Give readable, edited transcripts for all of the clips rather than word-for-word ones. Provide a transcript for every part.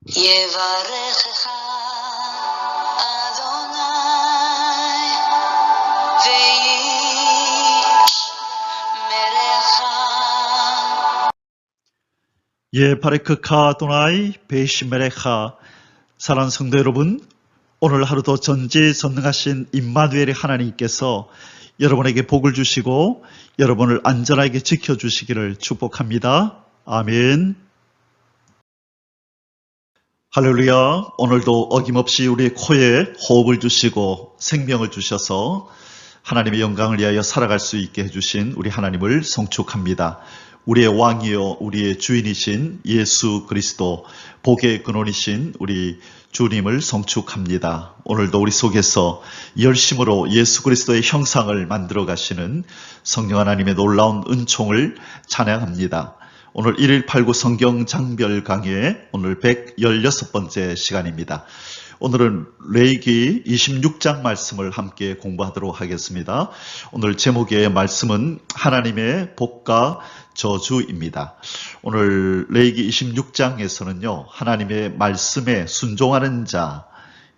יברכך אדוני וישמרך. 예바레크카 아도나이 베이시메레카. 사랑하는 성도 여러분, 오늘 하루도 전지전능하신 임마누엘의 하나님께서 여러분에게 복을 주시고 여러분을 안전하게 지켜주시기를 축복합니다. 아멘. 할렐루야. 오늘도 어김없이 우리의 코에 호흡을 주시고 생명을 주셔서 하나님의 영광을 위하여 살아갈 수 있게 해주신 우리 하나님을 송축합니다. 우리의 왕이요 우리의 주인이신 예수 그리스도, 복의 근원이신 우리 주님을 송축합니다. 오늘도 우리 속에서 열심으로 예수 그리스도의 형상을 만들어 가시는 성령 하나님의 놀라운 은총을 찬양합니다. 오늘 1189 성경 장별 강의 오늘 116번째 시간입니다. 오늘은 레위기 26장 말씀을 함께 공부하도록 하겠습니다. 오늘 제목의 말씀은 하나님의 복과 저주입니다. 오늘 레위기 26장에서는요, 하나님의 말씀에 순종하는 자,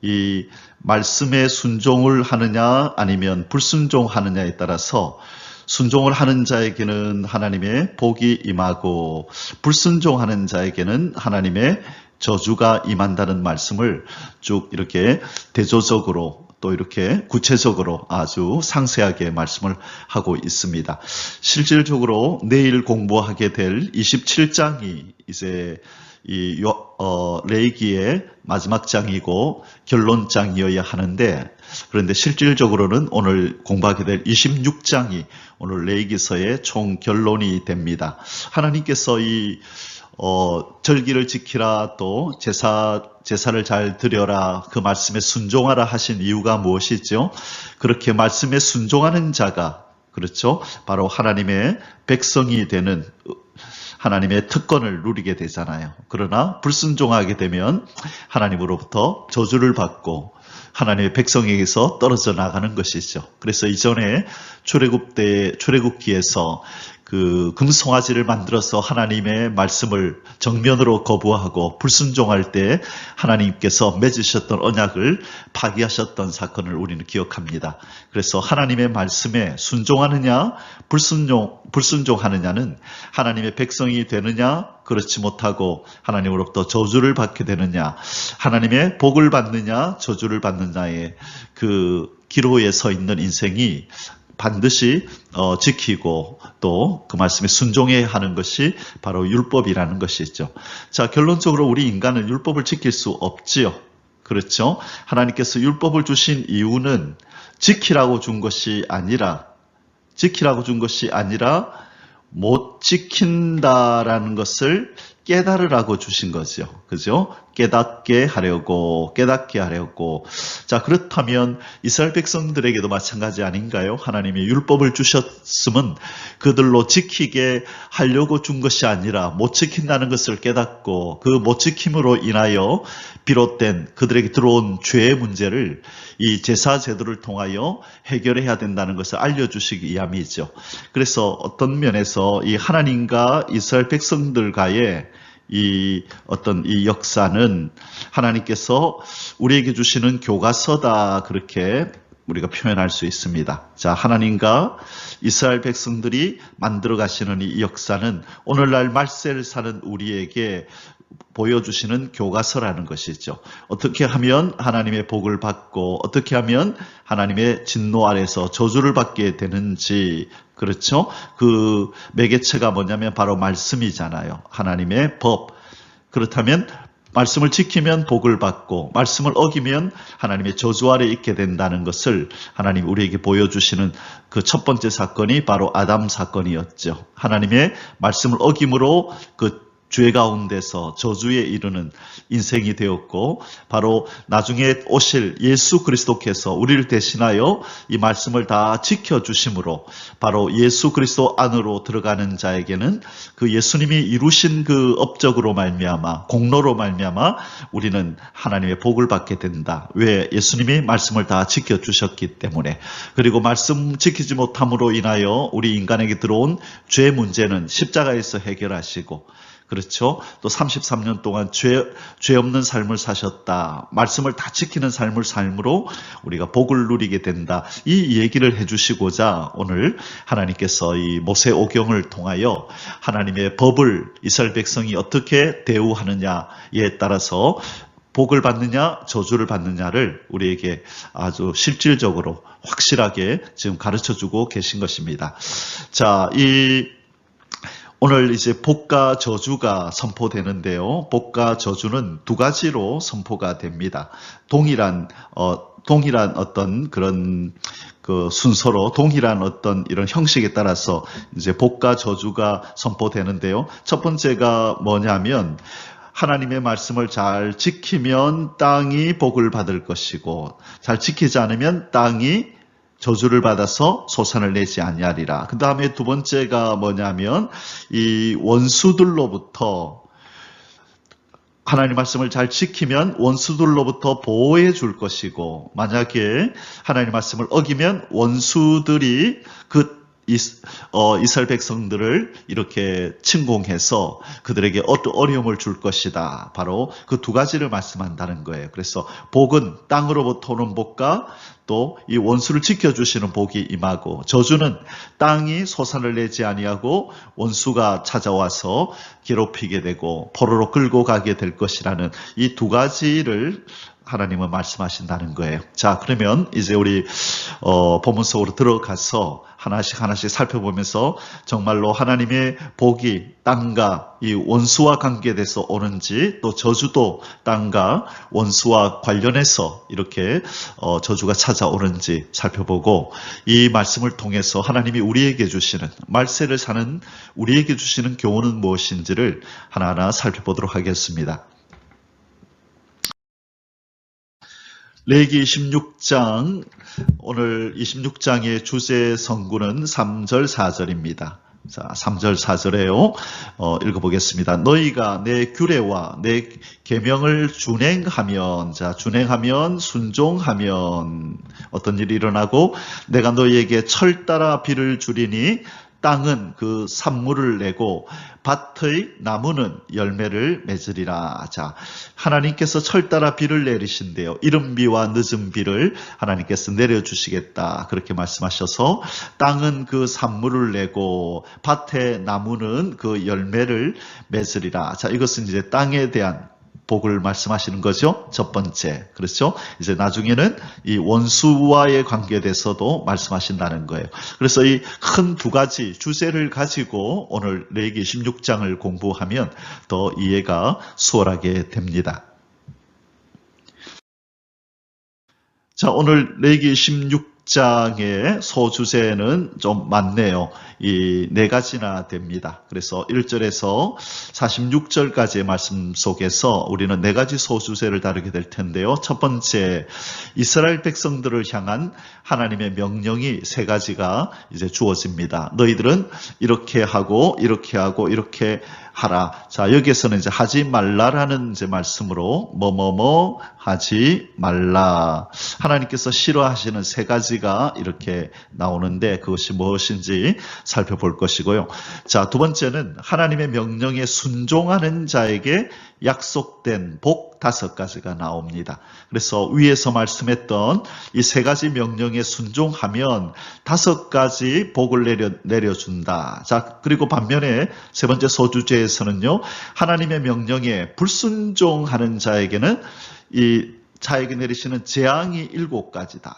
이 말씀에 순종을 하느냐 아니면 불순종하느냐에 따라서 순종을 하는 자에게는 하나님의 복이 임하고 불순종하는 자에게는 하나님의 저주가 임한다는 말씀을 쭉 이렇게 대조적으로 또 이렇게 구체적으로 아주 상세하게 말씀을 하고 있습니다. 실질적으로 내일 공부하게 될 27장이 이제 이 레위기의 마지막 장이고 결론장이어야 하는데, 그런데 실질적으로는 오늘 공부하게 될 26장이 오늘 레위기서의 총 결론이 됩니다. 하나님께서 이 절기를 지키라, 또 제사를 잘 드려라, 그 말씀에 순종하라 하신 이유가 무엇이죠? 그렇게 말씀에 순종하는 자가, 그렇죠, 바로 하나님의 백성이 되는 하나님의 특권을 누리게 되잖아요. 그러나 불순종하게 되면 하나님으로부터 저주를 받고 하나님의 백성에게서 떨어져 나가는 것이죠. 그래서 이전에 출애굽기에서 그 금송아지를 만들어서 하나님의 말씀을 정면으로 거부하고 불순종할 때 하나님께서 맺으셨던 언약을 파기하셨던 사건을 우리는 기억합니다. 그래서 하나님의 말씀에 순종하느냐 불순종하느냐는 하나님의 백성이 되느냐 그렇지 못하고 하나님으로부터 저주를 받게 되느냐, 하나님의 복을 받느냐 저주를 받느냐의 그 기로에 서 있는 인생이 반드시 지키고 또 그 말씀에 순종해야 하는 것이 바로 율법이라는 것이죠. 자, 결론적으로 우리 인간은 율법을 지킬 수 없지요. 그렇죠? 하나님께서 율법을 주신 이유는 지키라고 준 것이 아니라 못 지킨다라는 것을 깨달으라고 주신 거죠. 그죠? 깨닫게 하려고. 자, 그렇다면 이스라엘 백성들에게도 마찬가지 아닌가요? 하나님이 율법을 주셨으면 그들로 지키게 하려고 준 것이 아니라 못 지킨다는 것을 깨닫고 그 못 지킴으로 인하여 비롯된 그들에게 들어온 죄의 문제를 이 제사 제도를 통하여 해결해야 된다는 것을 알려주시기 위함이죠. 그래서 어떤 면에서 이 하나님과 이스라엘 백성들과의 이 역사는 하나님께서 우리에게 주시는 교과서다, 그렇게 우리가 표현할 수 있습니다. 자, 하나님과 이스라엘 백성들이 만들어 가시는 이 역사는 오늘날 말세를 사는 우리에게 보여주시는 교과서라는 것이죠. 어떻게 하면 하나님의 복을 받고 어떻게 하면 하나님의 진노 아래서 저주를 받게 되는지, 그렇죠? 그 매개체가 뭐냐면 바로 말씀이잖아요. 하나님의 법. 그렇다면 말씀을 지키면 복을 받고 말씀을 어기면 하나님의 저주 아래 있게 된다는 것을 하나님 우리에게 보여주시는 그 첫 번째 사건이 바로 아담 사건이었죠. 하나님의 말씀을 어김으로 그 죄 가운데서 저주에 이르는 인생이 되었고, 바로 나중에 오실 예수 그리스도께서 우리를 대신하여 이 말씀을 다 지켜주심으로 바로 예수 그리스도 안으로 들어가는 자에게는 그 예수님이 이루신 그 업적으로 말미암아, 공로로 말미암아 우리는 하나님의 복을 받게 된다. 왜? 예수님이 말씀을 다 지켜주셨기 때문에. 그리고 말씀 지키지 못함으로 인하여 우리 인간에게 들어온 죄 문제는 십자가에서 해결하시고, 그렇죠? 또 33년 동안 죄 없는 삶을 사셨다. 말씀을 다 지키는 삶으로 우리가 복을 누리게 된다. 이 얘기를 해주시고자 오늘 하나님께서 이 모세오경을 통하여 하나님의 법을 이스라엘 백성이 어떻게 대우하느냐에 따라서 복을 받느냐 저주를 받느냐를 우리에게 아주 실질적으로 확실하게 지금 가르쳐주고 계신 것입니다. 자, 오늘 이제 복과 저주가 선포되는데요. 복과 저주는 두 가지로 선포가 됩니다. 동일한 어떤 그런 그 순서로 동일한 어떤 이런 형식에 따라서 이제 복과 저주가 선포되는데요. 첫 번째가 뭐냐면 하나님의 말씀을 잘 지키면 땅이 복을 받을 것이고 잘 지키지 않으면 땅이 저주를 받아서 소산을 내지 아니하리라. 그 다음에 두 번째가 뭐냐면 이 원수들로부터 하나님 말씀을 잘 지키면 원수들로부터 보호해 줄 것이고 만약에 하나님 말씀을 어기면 원수들이 이스라엘 백성들을 이렇게 침공해서 그들에게 어려움을 줄 것이다. 바로 그 두 가지를 말씀한다는 거예요. 그래서 복은 땅으로부터 오는 복과 또 이 원수를 지켜주시는 복이 임하고 저주는 땅이 소산을 내지 아니하고 원수가 찾아와서 괴롭히게 되고 포로로 끌고 가게 될 것이라는 이 두 가지를 하나님은 말씀하신다는 거예요. 자, 그러면 이제 우리 본문 속으로 들어가서 하나씩 살펴보면서 정말로 하나님의 복이 땅과 이 원수와 관계돼서 오는지 또 저주도 땅과 원수와 관련해서 이렇게 저주가 찾아오는지 살펴보고 이 말씀을 통해서 하나님이 우리에게 주시는 말세를 사는 우리에게 주시는 교훈은 무엇인지를 하나하나 살펴보도록 하겠습니다. 레위기 26장, 오늘 26장의 주제 성구는 3절 4절입니다. 자, 3절 4절에요. 읽어보겠습니다. 너희가 내 규례와 내 계명을 준행하면, 자, 준행하면 순종하면 어떤 일이 일어나고 내가 너희에게 철 따라 비를 주리니 땅은 그 산물을 내고 밭의 나무는 열매를 맺으리라. 자, 하나님께서 철 따라 비를 내리신대요. 이른 비와 늦은 비를 하나님께서 내려주시겠다. 그렇게 말씀하셔서 땅은 그 산물을 내고 밭의 나무는 그 열매를 맺으리라. 자, 이것은 이제 땅에 대한 복을 말씀하시는 거죠. 첫 번째. 그렇죠? 이제 나중에는 이 원수와의 관계에 대해서도 말씀하신다는 거예요. 그래서 이 큰 두 가지 주제를 가지고 오늘 레위기 16장을 공부하면 더 이해가 수월하게 됩니다. 자, 오늘 레위기 16장의 소주제는 좀 많네요. 이 네 가지나 됩니다. 그래서 1절에서 46절까지의 말씀 속에서 우리는 네 가지 소주제를 다루게 될 텐데요. 첫 번째, 이스라엘 백성들을 향한 하나님의 명령이 세 가지가 이제 주어집니다. 너희들은 이렇게 하고 이렇게 하고 이렇게 하라. 자, 여기에서는 이제 하지 말라라는 이제 말씀으로 뭐뭐뭐 하지 말라. 하나님께서 싫어하시는 세 가지가 이렇게 나오는데 그것이 무엇인지 살펴볼 것이고요. 자, 두 번째는 하나님의 명령에 순종하는 자에게 약속된 복 5가지가 나옵니다. 그래서 위에서 말씀했던 이 세 가지 명령에 순종하면 5가지 복을 내려준다. 자, 그리고 반면에 세 번째 소주제에서는요, 하나님의 명령에 불순종하는 자에게는 이 자에게 내리시는 재앙이 7가지다.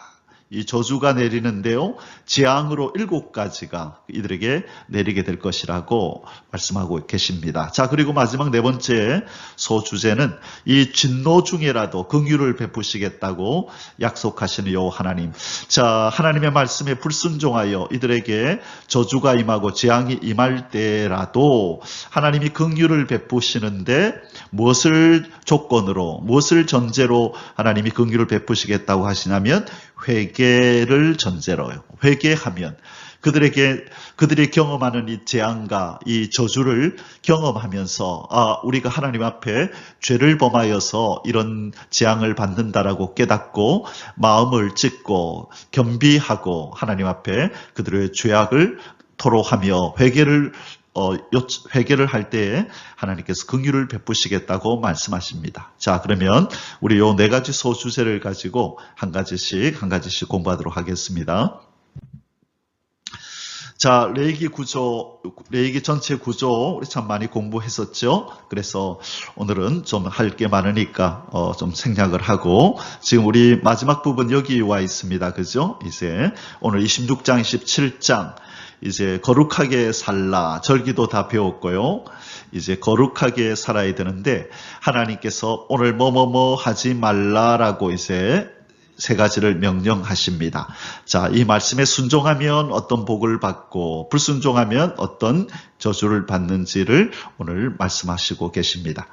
이 저주가 내리는데요, 재앙으로 7가지가 이들에게 내리게 될 것이라고 말씀하고 계십니다. 자, 그리고 마지막 네 번째 소주제는 이 진노 중에라도 긍휼을 베푸시겠다고 약속하시는 여호와 하나님. 자, 하나님의 말씀에 불순종하여 이들에게 저주가 임하고 재앙이 임할 때라도 하나님이 긍휼을 베푸시는데 무엇을 조건으로, 무엇을 전제로 하나님이 긍휼을 베푸시겠다고 하시냐면 회개를 전제로요. 회개하면 그들이 경험하는 이 재앙과 이 저주를 경험하면서 우리가 하나님 앞에 죄를 범하여서 이런 재앙을 받는다라고 깨닫고 마음을 찢고 겸비하고 하나님 앞에 그들의 죄악을 토로하며 회개를 회개를 할 때에 하나님께서 긍휼을 베푸시겠다고 말씀하십니다. 자, 그러면 우리 요 네 가지 소주제를 가지고 한 가지씩 공부하도록 하겠습니다. 자, 레위기 전체 구조 우리 참 많이 공부했었죠. 그래서 오늘은 좀 할 게 많으니까 좀 생략을 하고 지금 우리 마지막 부분 여기 와 있습니다. 그죠? 이제 오늘 26장, 27장 이제 거룩하게 살라 절기도 다 배웠고요. 이제 거룩하게 살아야 되는데 하나님께서 오늘 뭐뭐뭐 하지 말라라고 이제 세 가지를 명령하십니다. 자, 이 말씀에 순종하면 어떤 복을 받고 불순종하면 어떤 저주를 받는지를 오늘 말씀하시고 계십니다.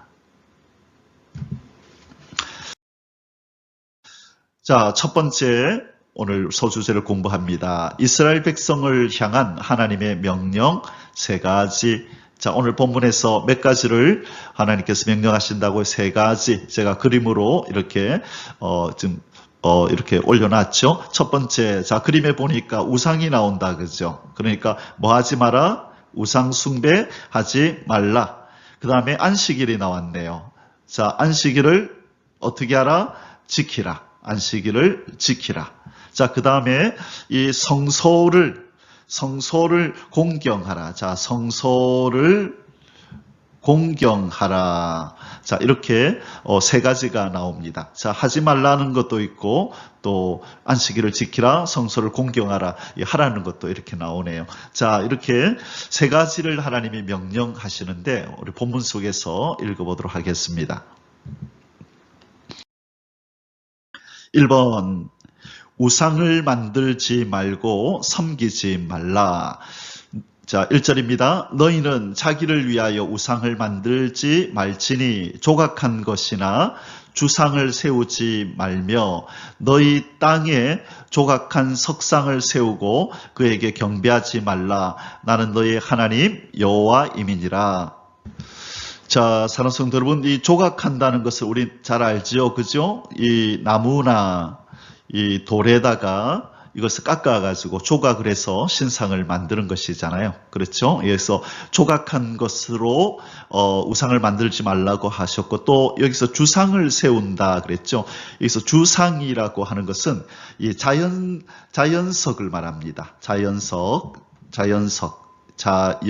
자, 첫 번째 오늘 소주제를 공부합니다. 이스라엘 백성을 향한 하나님의 명령 세 가지. 자, 오늘 본문에서 몇 가지를 하나님께서 명령하신다고 세 가지 제가 그림으로 이렇게 지금 이렇게 올려놨죠. 첫 번째, 자, 그림에 보니까 우상이 나온다. 그죠? 그러니까 뭐 하지 마라? 우상 숭배 하지 말라. 그 다음에 안식일이 나왔네요. 자, 안식일을 어떻게 하라? 지키라. 안식일을 지키라. 자, 그 다음에 이 성소를 공경하라. 자, 성소를 공경하라. 자, 이렇게 세 가지가 나옵니다. 자, 하지 말라는 것도 있고 또 안식일을 지키라, 성소를 공경하라, 하라는 것도 이렇게 나오네요. 자, 이렇게 세 가지를 하나님이 명령하시는데 우리 본문 속에서 읽어보도록 하겠습니다. 1번, 우상을 만들지 말고 섬기지 말라. 자, 1절입니다. 너희는 자기를 위하여 우상을 만들지 말지니 조각한 것이나 주상을 세우지 말며 너희 땅에 조각한 석상을 세우고 그에게 경배하지 말라. 나는 너희 하나님 여호와임이니라. 자, 사랑하는 성도 여러분, 이 조각한다는 것을 우리 잘 알지요, 그죠? 이 나무나 이 돌에다가 이것을 깎아가지고 조각을 해서 신상을 만드는 것이잖아요. 그렇죠? 그래서 조각한 것으로 우상을 만들지 말라고 하셨고 또 여기서 주상을 세운다 그랬죠. 여기서 주상이라고 하는 것은 이 자연석을 말합니다. 자연석. 자,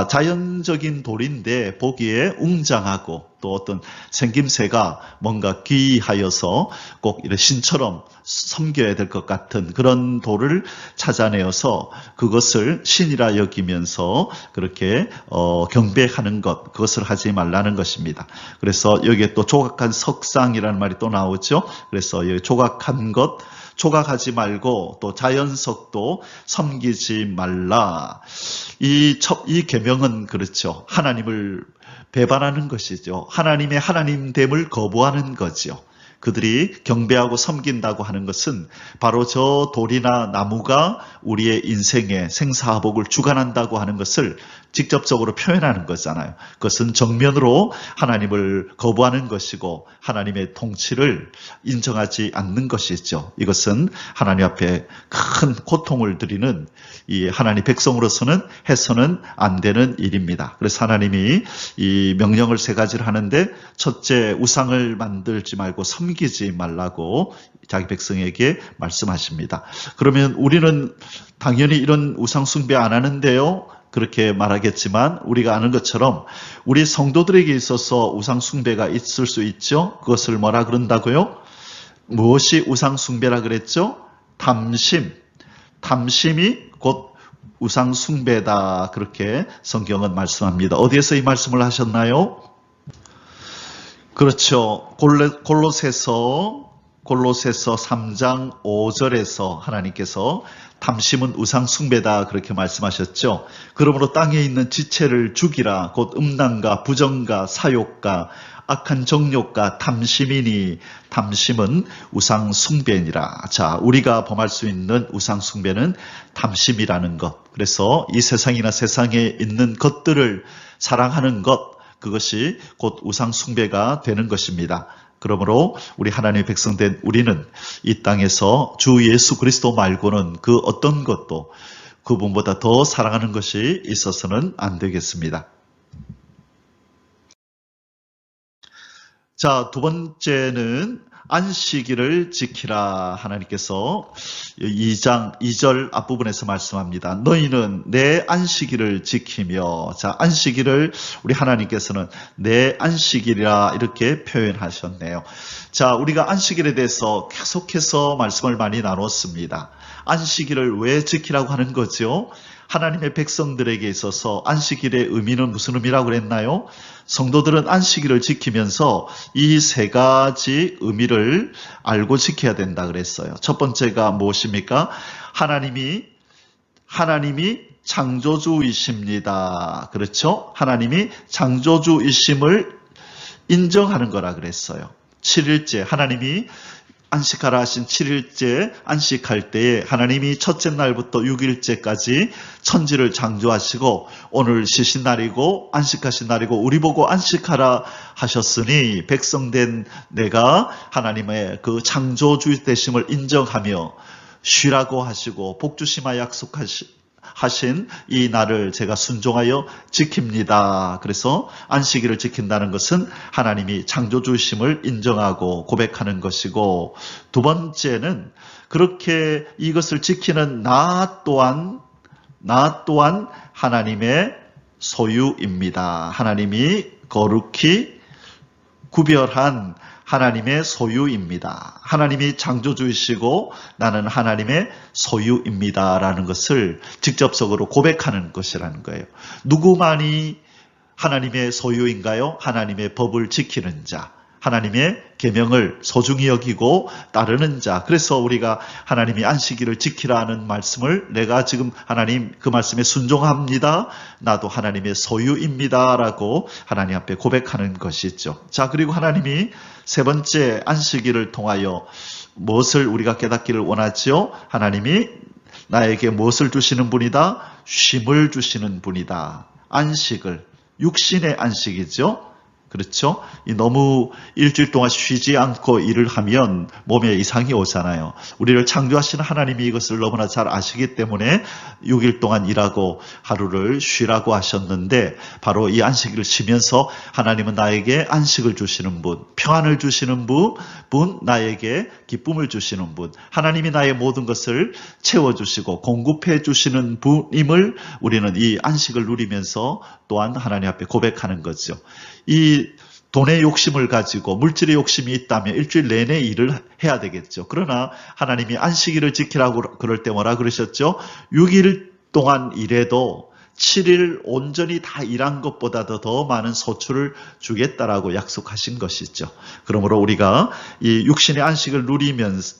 자연적인 돌인데 보기에 웅장하고 또 어떤 생김새가 뭔가 귀하여서 꼭 이런 신처럼 섬겨야 될 것 같은 그런 돌을 찾아내어서 그것을 신이라 여기면서 그렇게 경배하는 것, 그것을 하지 말라는 것입니다. 그래서 여기에 또 조각한 석상이라는 말이 또 나오죠. 그래서 여기 조각한 것, 조각하지 말고 또 자연석도 섬기지 말라. 이 계명은 그렇죠. 하나님을 배반하는 것이죠. 하나님의 하나님됨을 거부하는 거죠. 그들이 경배하고 섬긴다고 하는 것은 바로 저 돌이나 나무가 우리의 인생의 생사화복을 주관한다고 하는 것을 직접적으로 표현하는 거잖아요. 그것은 정면으로 하나님을 거부하는 것이고 하나님의 통치를 인정하지 않는 것이죠. 이것은 하나님 앞에 큰 고통을 드리는 이 하나님 백성으로서는 해서는 안 되는 일입니다. 그래서 하나님이 이 명령을 세 가지를 하는데 첫째, 우상을 만들지 말고 섬기지 말라고 자기 백성에게 말씀하십니다. 그러면 우리는 당연히 이런 우상 숭배 안 하는데요. 그렇게 말하겠지만 우리가 아는 것처럼 우리 성도들에게 있어서 우상 숭배가 있을 수 있죠. 그것을 뭐라 그런다고요? 무엇이 우상 숭배라 그랬죠? 탐심이 곧 우상 숭배다. 그렇게 성경은 말씀합니다. 어디에서 이 말씀을 하셨나요? 그렇죠. 골로새서 3장 5절에서 하나님께서 탐심은 우상 숭배다 그렇게 말씀하셨죠. 그러므로 땅에 있는 지체를 죽이라. 곧 음란과 부정과 사욕과 악한 정욕과 탐심이니 탐심은 우상 숭배니라. 자, 우리가 범할 수 있는 우상 숭배는 탐심이라는 것. 그래서 이 세상이나 세상에 있는 것들을 사랑하는 것, 그것이 곧 우상 숭배가 되는 것입니다. 그러므로 우리 하나님의 백성된 우리는 이 땅에서 주 예수 그리스도 말고는 그 어떤 것도 그분보다 더 사랑하는 것이 있어서는 안 되겠습니다. 자, 두 번째는 안식일을 지키라. 하나님께서 2장 2절 앞부분에서 말씀합니다. 너희는 내 안식일을 지키며, 자, 안식일을 우리 하나님께서는 내 안식일이라 이렇게 표현하셨네요. 자, 우리가 안식일에 대해서 계속해서 말씀을 많이 나눴습니다. 안식일을 왜 지키라고 하는 거죠? 하나님의 백성들에게 있어서 안식일의 의미는 무슨 의미라고 그랬나요? 성도들은 안식일을 지키면서 이 세 가지 의미를 알고 지켜야 된다 그랬어요. 첫 번째가 무엇입니까? 하나님이 창조주이십니다. 그렇죠? 하나님이 창조주이심을 인정하는 거라 그랬어요. 7일째 하나님이 안식하라 하신 7일째 안식할 때에 하나님이 첫째 날부터 6일째까지 천지를 창조하시고 오늘 쉬신 날이고 안식하신 날이고 우리 보고 안식하라 하셨으니 백성된 내가 하나님의 그 창조주 되심을 인정하며 쉬라고 하시고 복주심하 약속하신 이 날을 제가 순종하여 지킵니다. 그래서 안식일을 지킨다는 것은 하나님이 창조주심을 인정하고 고백하는 것이고, 두 번째는 그렇게 이것을 지키는 나 또한 하나님의 소유입니다. 하나님이 거룩히 구별한 하나님의 소유입니다. 하나님이 창조주이시고 나는 하나님의 소유입니다라는 것을 직접적으로 고백하는 것이라는 거예요. 누구만이 하나님의 소유인가요? 하나님의 법을 지키는 자, 하나님의 계명을 소중히 여기고 따르는 자. 그래서 우리가 하나님이 안식일을 지키라는 말씀을 내가 지금 하나님 그 말씀에 순종합니다. 나도 하나님의 소유입니다라고 하나님 앞에 고백하는 것이죠. 자, 그리고 하나님이 세 번째 안식일을 통하여 무엇을 우리가 깨닫기를 원하죠? 하나님이 나에게 무엇을 주시는 분이다? 쉼을 주시는 분이다. 안식을, 육신의 안식이죠. 그렇죠? 너무 일주일 동안 쉬지 않고 일을 하면 몸에 이상이 오잖아요. 우리를 창조하시는 하나님이 이것을 너무나 잘 아시기 때문에 6일 동안 일하고 하루를 쉬라고 하셨는데, 바로 이 안식일을 쉬면서 하나님은 나에게 안식을 주시는 분, 평안을 주시는 분, 나에게 기쁨을 주시는 분, 하나님이 나의 모든 것을 채워주시고 공급해 주시는 분임을 우리는 이 안식을 누리면서 또한 하나님 앞에 고백하는 거죠. 이 돈의 욕심을 가지고 물질의 욕심이 있다면 일주일 내내 일을 해야 되겠죠. 그러나 하나님이 안식일을 지키라고 그럴 때 뭐라 그러셨죠? 6일 동안 일해도 7일 온전히 다 일한 것보다도 더 많은 소출을 주겠다라고 약속하신 것이죠. 그러므로 우리가 이 육신의 안식을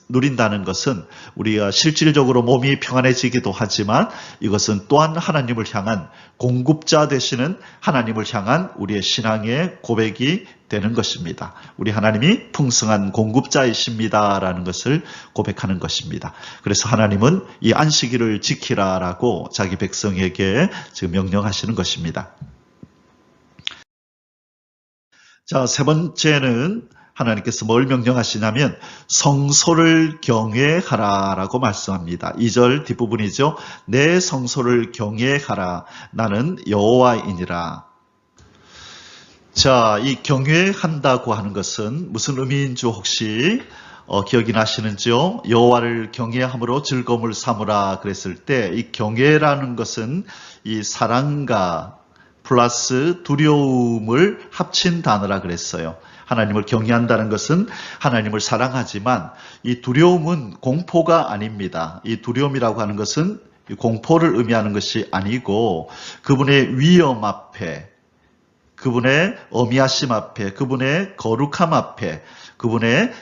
누린다는 것은 우리가 실질적으로 몸이 평안해지기도 하지만 이것은 또한 하나님을 향한 공급자 되시는 하나님을 향한 우리의 신앙의 고백이 되는 것입니다. 우리 하나님이 풍성한 공급자이십니다라는 것을 고백하는 것입니다. 그래서 하나님은 이 안식일을 지키라라고 자기 백성에게 지금 명령하시는 것입니다. 자, 세 번째는 하나님께서 뭘 명령하시냐면 성소를 경외하라라고 말씀합니다. 2절 뒷부분이죠. 내 성소를 경외하라. 나는 여호와이니라. 자, 이 경외한다고 하는 것은 무슨 의미인 줄 혹시 기억이 나시는지요? 여호와를 경외함으로 즐거움을 삼으라 그랬을 때 이 경외라는 것은 이 사랑과 플러스 두려움을 합친 단어라 그랬어요. 하나님을 경외한다는 것은 하나님을 사랑하지만 이 두려움은 공포가 아닙니다. 이 두려움이라고 하는 것은 공포를 의미하는 것이 아니고 그분의 위엄 앞에, 그분의 어미하심 앞에, 그분의 거룩함 앞에, 그분의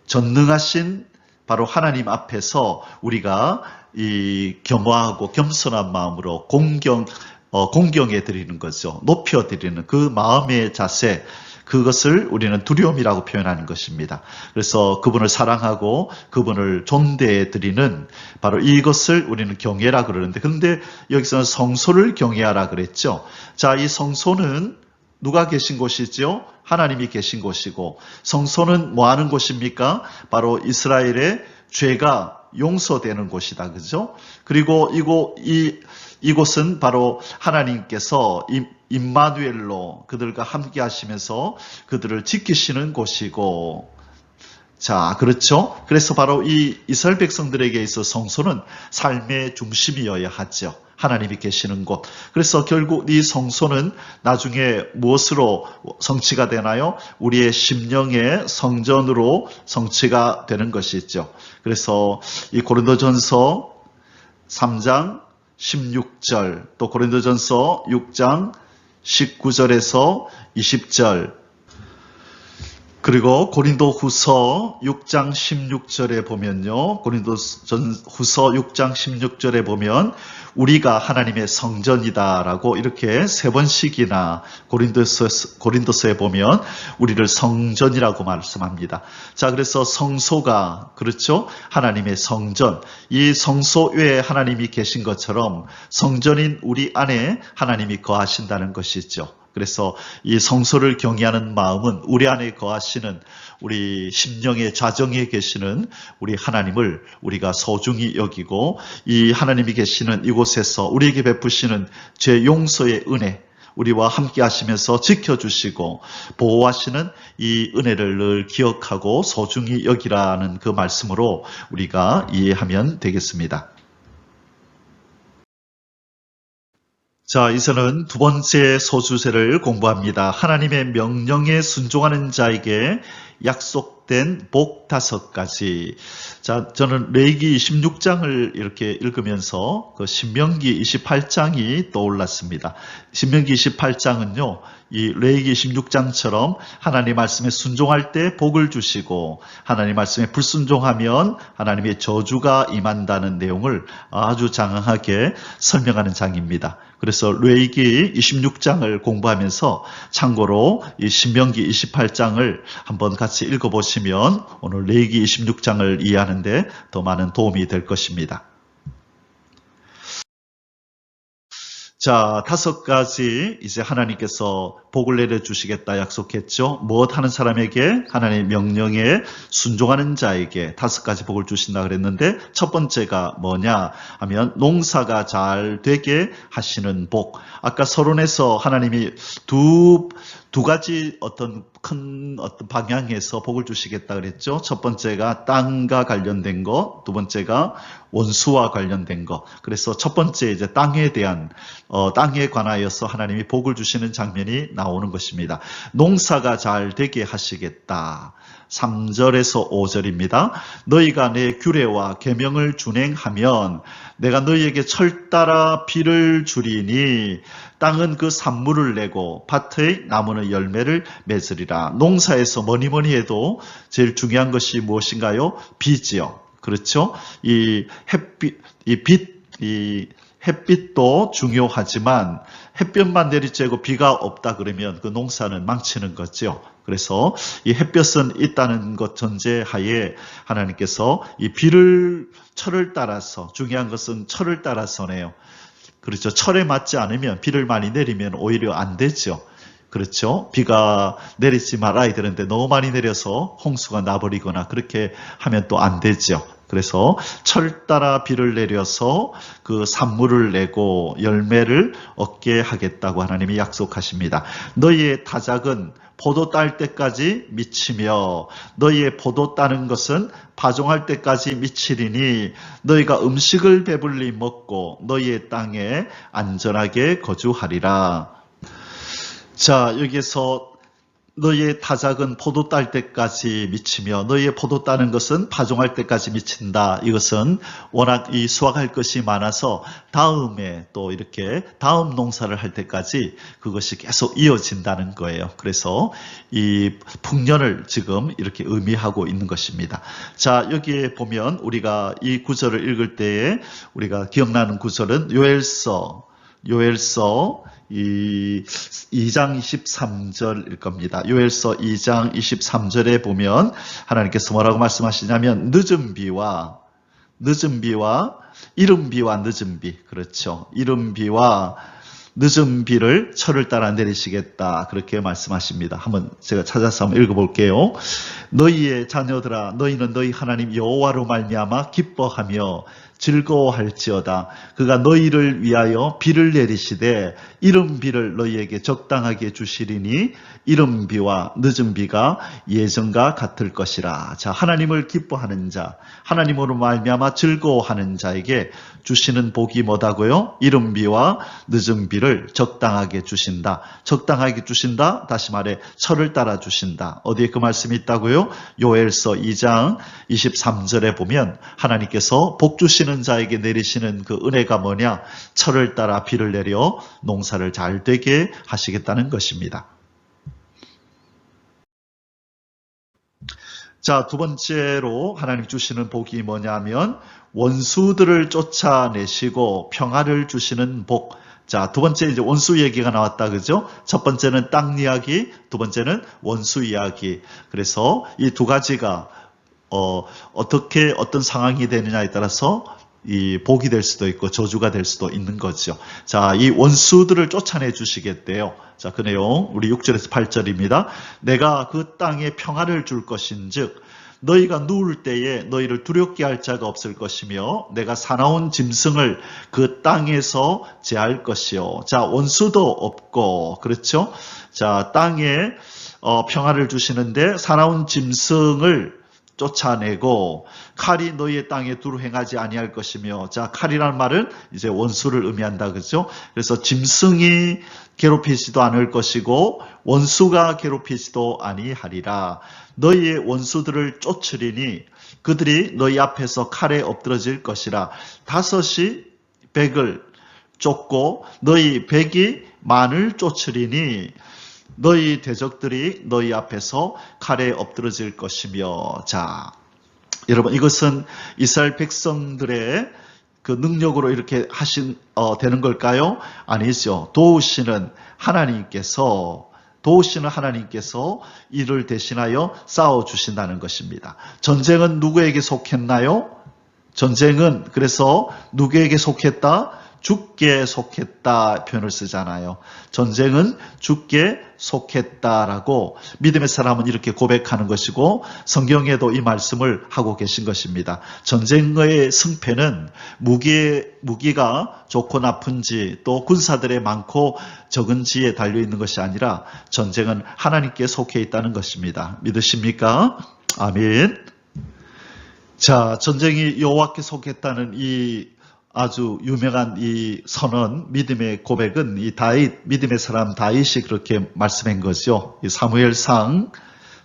전능하신 바로 하나님 앞에서 우리가 이 겸허하고 겸손한 마음으로 공경해 드리는 거죠. 높여 드리는 그 마음의 자세, 그것을 우리는 두려움이라고 표현하는 것입니다. 그래서 그분을 사랑하고 그분을 존대해 드리는 바로 이것을 우리는 경외라 그러는데, 그런데 여기서는 성소를 경외하라 그랬죠. 자, 이 성소는 누가 계신 곳이죠? 하나님이 계신 곳이고, 성소는 뭐 하는 곳입니까? 바로 이스라엘의 죄가 용서되는 곳이다. 그죠? 그리고 이곳은 바로 하나님께서 임마누엘로 그들과 함께 하시면서 그들을 지키시는 곳이고, 자, 그렇죠? 그래서 바로 이 이스라엘 백성들에게 있어 성소는 삶의 중심이어야 하죠. 하나님이 계시는 곳. 그래서 결국 이 성소는 나중에 무엇으로 성취가 되나요? 우리의 심령의 성전으로 성취가 되는 것이죠. 그래서 이 고린도전서 3장 16절, 또 고린도전서 6장 19절에서 20절, 그리고 고린도후서 6장 16절에 보면요. 고린도후서 6장 16절에 보면 우리가 하나님의 성전이다라고 이렇게 3번씩이나 고린도서에 보면 우리를 성전이라고 말씀합니다. 자, 그래서 성소가 그렇죠? 하나님의 성전. 이 성소 외에 하나님이 계신 것처럼 성전인 우리 안에 하나님이 거하신다는 것이죠. 그래서 이 성소를 경외하는 마음은 우리 안에 거하시는 우리 심령의 좌정에 계시는 우리 하나님을 우리가 소중히 여기고, 이 하나님이 계시는 이곳에서 우리에게 베푸시는 죄 용서의 은혜, 우리와 함께 하시면서 지켜주시고 보호하시는 이 은혜를 늘 기억하고 소중히 여기라는 그 말씀으로 우리가 이해하면 되겠습니다. 자, 이제는 두 번째 소주제를 공부합니다. 하나님의 명령에 순종하는 자에게 약속된 복 5가지. 자, 저는 레위기 26장을 이렇게 읽으면서 그 신명기 28장이 떠올랐습니다. 신명기 28장은요, 이 레위기 16장처럼 하나님 말씀에 순종할 때 복을 주시고 하나님 말씀에 불순종하면 하나님의 저주가 임한다는 내용을 아주 장황하게 설명하는 장입니다. 그래서 레위기 26장을 공부하면서 참고로 이 신명기 28장을 한번 같이 읽어보시면 오늘 레위기 26장을 이해하는데 더 많은 도움이 될 것입니다. 자, 5가지 이제 하나님께서 복을 내려주시겠다 약속했죠. 무엇 하는 사람에게? 하나님의 명령에 순종하는 자에게 5가지 복을 주신다 그랬는데, 첫 번째가 뭐냐 하면 농사가 잘 되게 하시는 복. 아까 서론에서 하나님이 두 가지 어떤 큰 방향에서 복을 주시겠다 그랬죠. 첫 번째가 땅과 관련된 거, 두 번째가 원수와 관련된 거. 그래서 첫 번째 이제 땅에 대한 땅에 관하여서 하나님이 복을 주시는 장면이 나오는 것입니다. 농사가 잘 되게 하시겠다. 3절에서 5절입니다. 너희가 내 규례와 계명을 준행하면 내가 너희에게 철따라 비를 주리니 땅은 그 산물을 내고 밭의 나무는 열매를 맺으리라. 농사에서 뭐니 해도 제일 중요한 것이 무엇인가요? 비지요. 그렇죠? 이 햇빛도 중요하지만 햇볕만 내리쬐고 비가 없다 그러면 그 농사는 망치는 거죠. 그래서 이 햇볕은 있다는 것 전제하에 하나님께서 이 철을 따라서, 중요한 것은 철을 따라서네요. 그렇죠. 철에 맞지 않으면 비를 많이 내리면 오히려 안 되죠. 그렇죠. 비가 내리지 말아야 되는데 너무 많이 내려서 홍수가 나버리거나 그렇게 하면 또 안 되죠. 그래서 철 따라 비를 내려서 그 산물을 내고 열매를 얻게 하겠다고 하나님이 약속하십니다. 너희의 타작은 포도 딸 때까지 미치며 너희의 포도 따는 것은 파종할 때까지 미치리니 너희가 음식을 배불리 먹고 너희의 땅에 안전하게 거주하리라. 자, 여기에서 너희의 타작은 포도 딸 때까지 미치며 너희의 포도 따는 것은 파종할 때까지 미친다. 이것은 워낙 이 수확할 것이 많아서 다음에 또 이렇게 다음 농사를 할 때까지 그것이 계속 이어진다는 거예요. 그래서 이 풍년을 지금 이렇게 의미하고 있는 것입니다. 자, 여기에 보면 우리가 이 구절을 읽을 때에 우리가 기억나는 구절은 요엘서 2장 23절일 겁니다. 요엘서 2장 23절에 보면 하나님께서 뭐라고 말씀하시냐면 늦은 비와 이른 비와 늦은 비, 그렇죠. 이른 비와 늦은 비를 철을 따라 내리시겠다. 그렇게 말씀하십니다. 한번 제가 찾아서 한번 읽어볼게요. 너희의 자녀들아, 너희는 너희 하나님 여호와로 말미암아 기뻐하며 즐거워할지어다. 그가 너희를 위하여 비를 내리시되 이른 비를 너희에게 적당하게 주시리니 이른 비와 늦은 비가 예전과 같을 것이라. 자, 하나님을 기뻐하는 자, 하나님으로 말미암아 즐거워하는 자에게 주시는 복이 뭐다고요? 이른 비와 늦은 비를 적당하게 주신다. 적당하게 주신다. 다시 말해 철을 따라 주신다. 어디에 그 말씀이 있다고요? 요엘서 2장 23절에 보면 하나님께서 복 주시는 자에게 내리시는 그 은혜가 뭐냐? 철을 따라 비를 내려 농사를 잘 되게 하시겠다는 것입니다. 자, 두 번째로 하나님 주시는 복이 뭐냐면 원수들을 쫓아내시고 평화를 주시는 복. 자, 두 번째 이제 원수 얘기가 나왔다, 그죠? 첫 번째는 땅 이야기, 두 번째는 원수 이야기. 그래서 이 두 가지가 어떻게 어떤 상황이 되느냐에 따라서 이 복이 될 수도 있고 저주가 될 수도 있는 거죠. 자, 이 원수들을 쫓아내 주시겠대요. 자, 그 내용 우리 6절에서 8절입니다. 내가 그 땅에 평화를 줄 것인즉 너희가 누울 때에 너희를 두렵게 할 자가 없을 것이며 내가 사나운 짐승을 그 땅에서 제할 것이요. 자, 원수도 없고, 그렇죠? 자, 땅에 평화를 주시는데 사나운 짐승을 쫓아내고 칼이 너희의 땅에 두루 행하지 아니할 것이며, 자, 칼이라는 말은 이제 원수를 의미한다, 그렇죠? 그래서 짐승이 괴롭히지도 않을 것이고 원수가 괴롭히지도 아니하리라. 너희의 원수들을 쫓으리니 그들이 너희 앞에서 칼에 엎드러질 것이라. 다섯이 백을 쫓고 너희 백이 만을 쫓으리니 너희 대적들이 너희 앞에서 칼에 엎드러질 것이며. 자, 여러분, 이것은 이스라엘 백성들의 그 능력으로 이렇게 되는 걸까요? 아니죠. 도우시는 하나님께서 이를 대신하여 싸워주신다는 것입니다. 전쟁은 누구에게 속했나요? 전쟁은 그래서 누구에게 속했다? 주께 속했다 표현을 쓰잖아요. 전쟁은 주께 속했다라고 믿음의 사람은 이렇게 고백하는 것이고 성경에도 이 말씀을 하고 계신 것입니다. 전쟁의 승패는 무기가 좋고 나쁜지 또 군사들의 많고 적은지에 달려있는 것이 아니라 전쟁은 하나님께 속해 있다는 것입니다. 믿으십니까? 아멘. 자, 전쟁이 여호와께 속했다는 이 아주 유명한 이 선언, 믿음의 고백은 이 믿음의 사람 다윗이 그렇게 말씀한 거죠. 이 사무엘상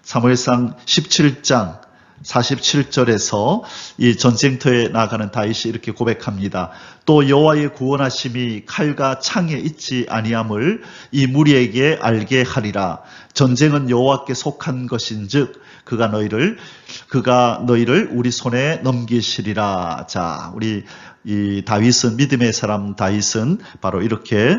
17장 47절에서 이 전쟁터에 나가는 다윗이 이렇게 고백합니다. 또 여호와의 구원하심이 칼과 창에 있지 아니함을 이 무리에게 알게 하리라. 전쟁은 여호와께 속한 것인즉 그가 너희를 우리 손에 넘기시리라. 자, 우리 이 다윗은 믿음의 사람 다윗은 바로 이렇게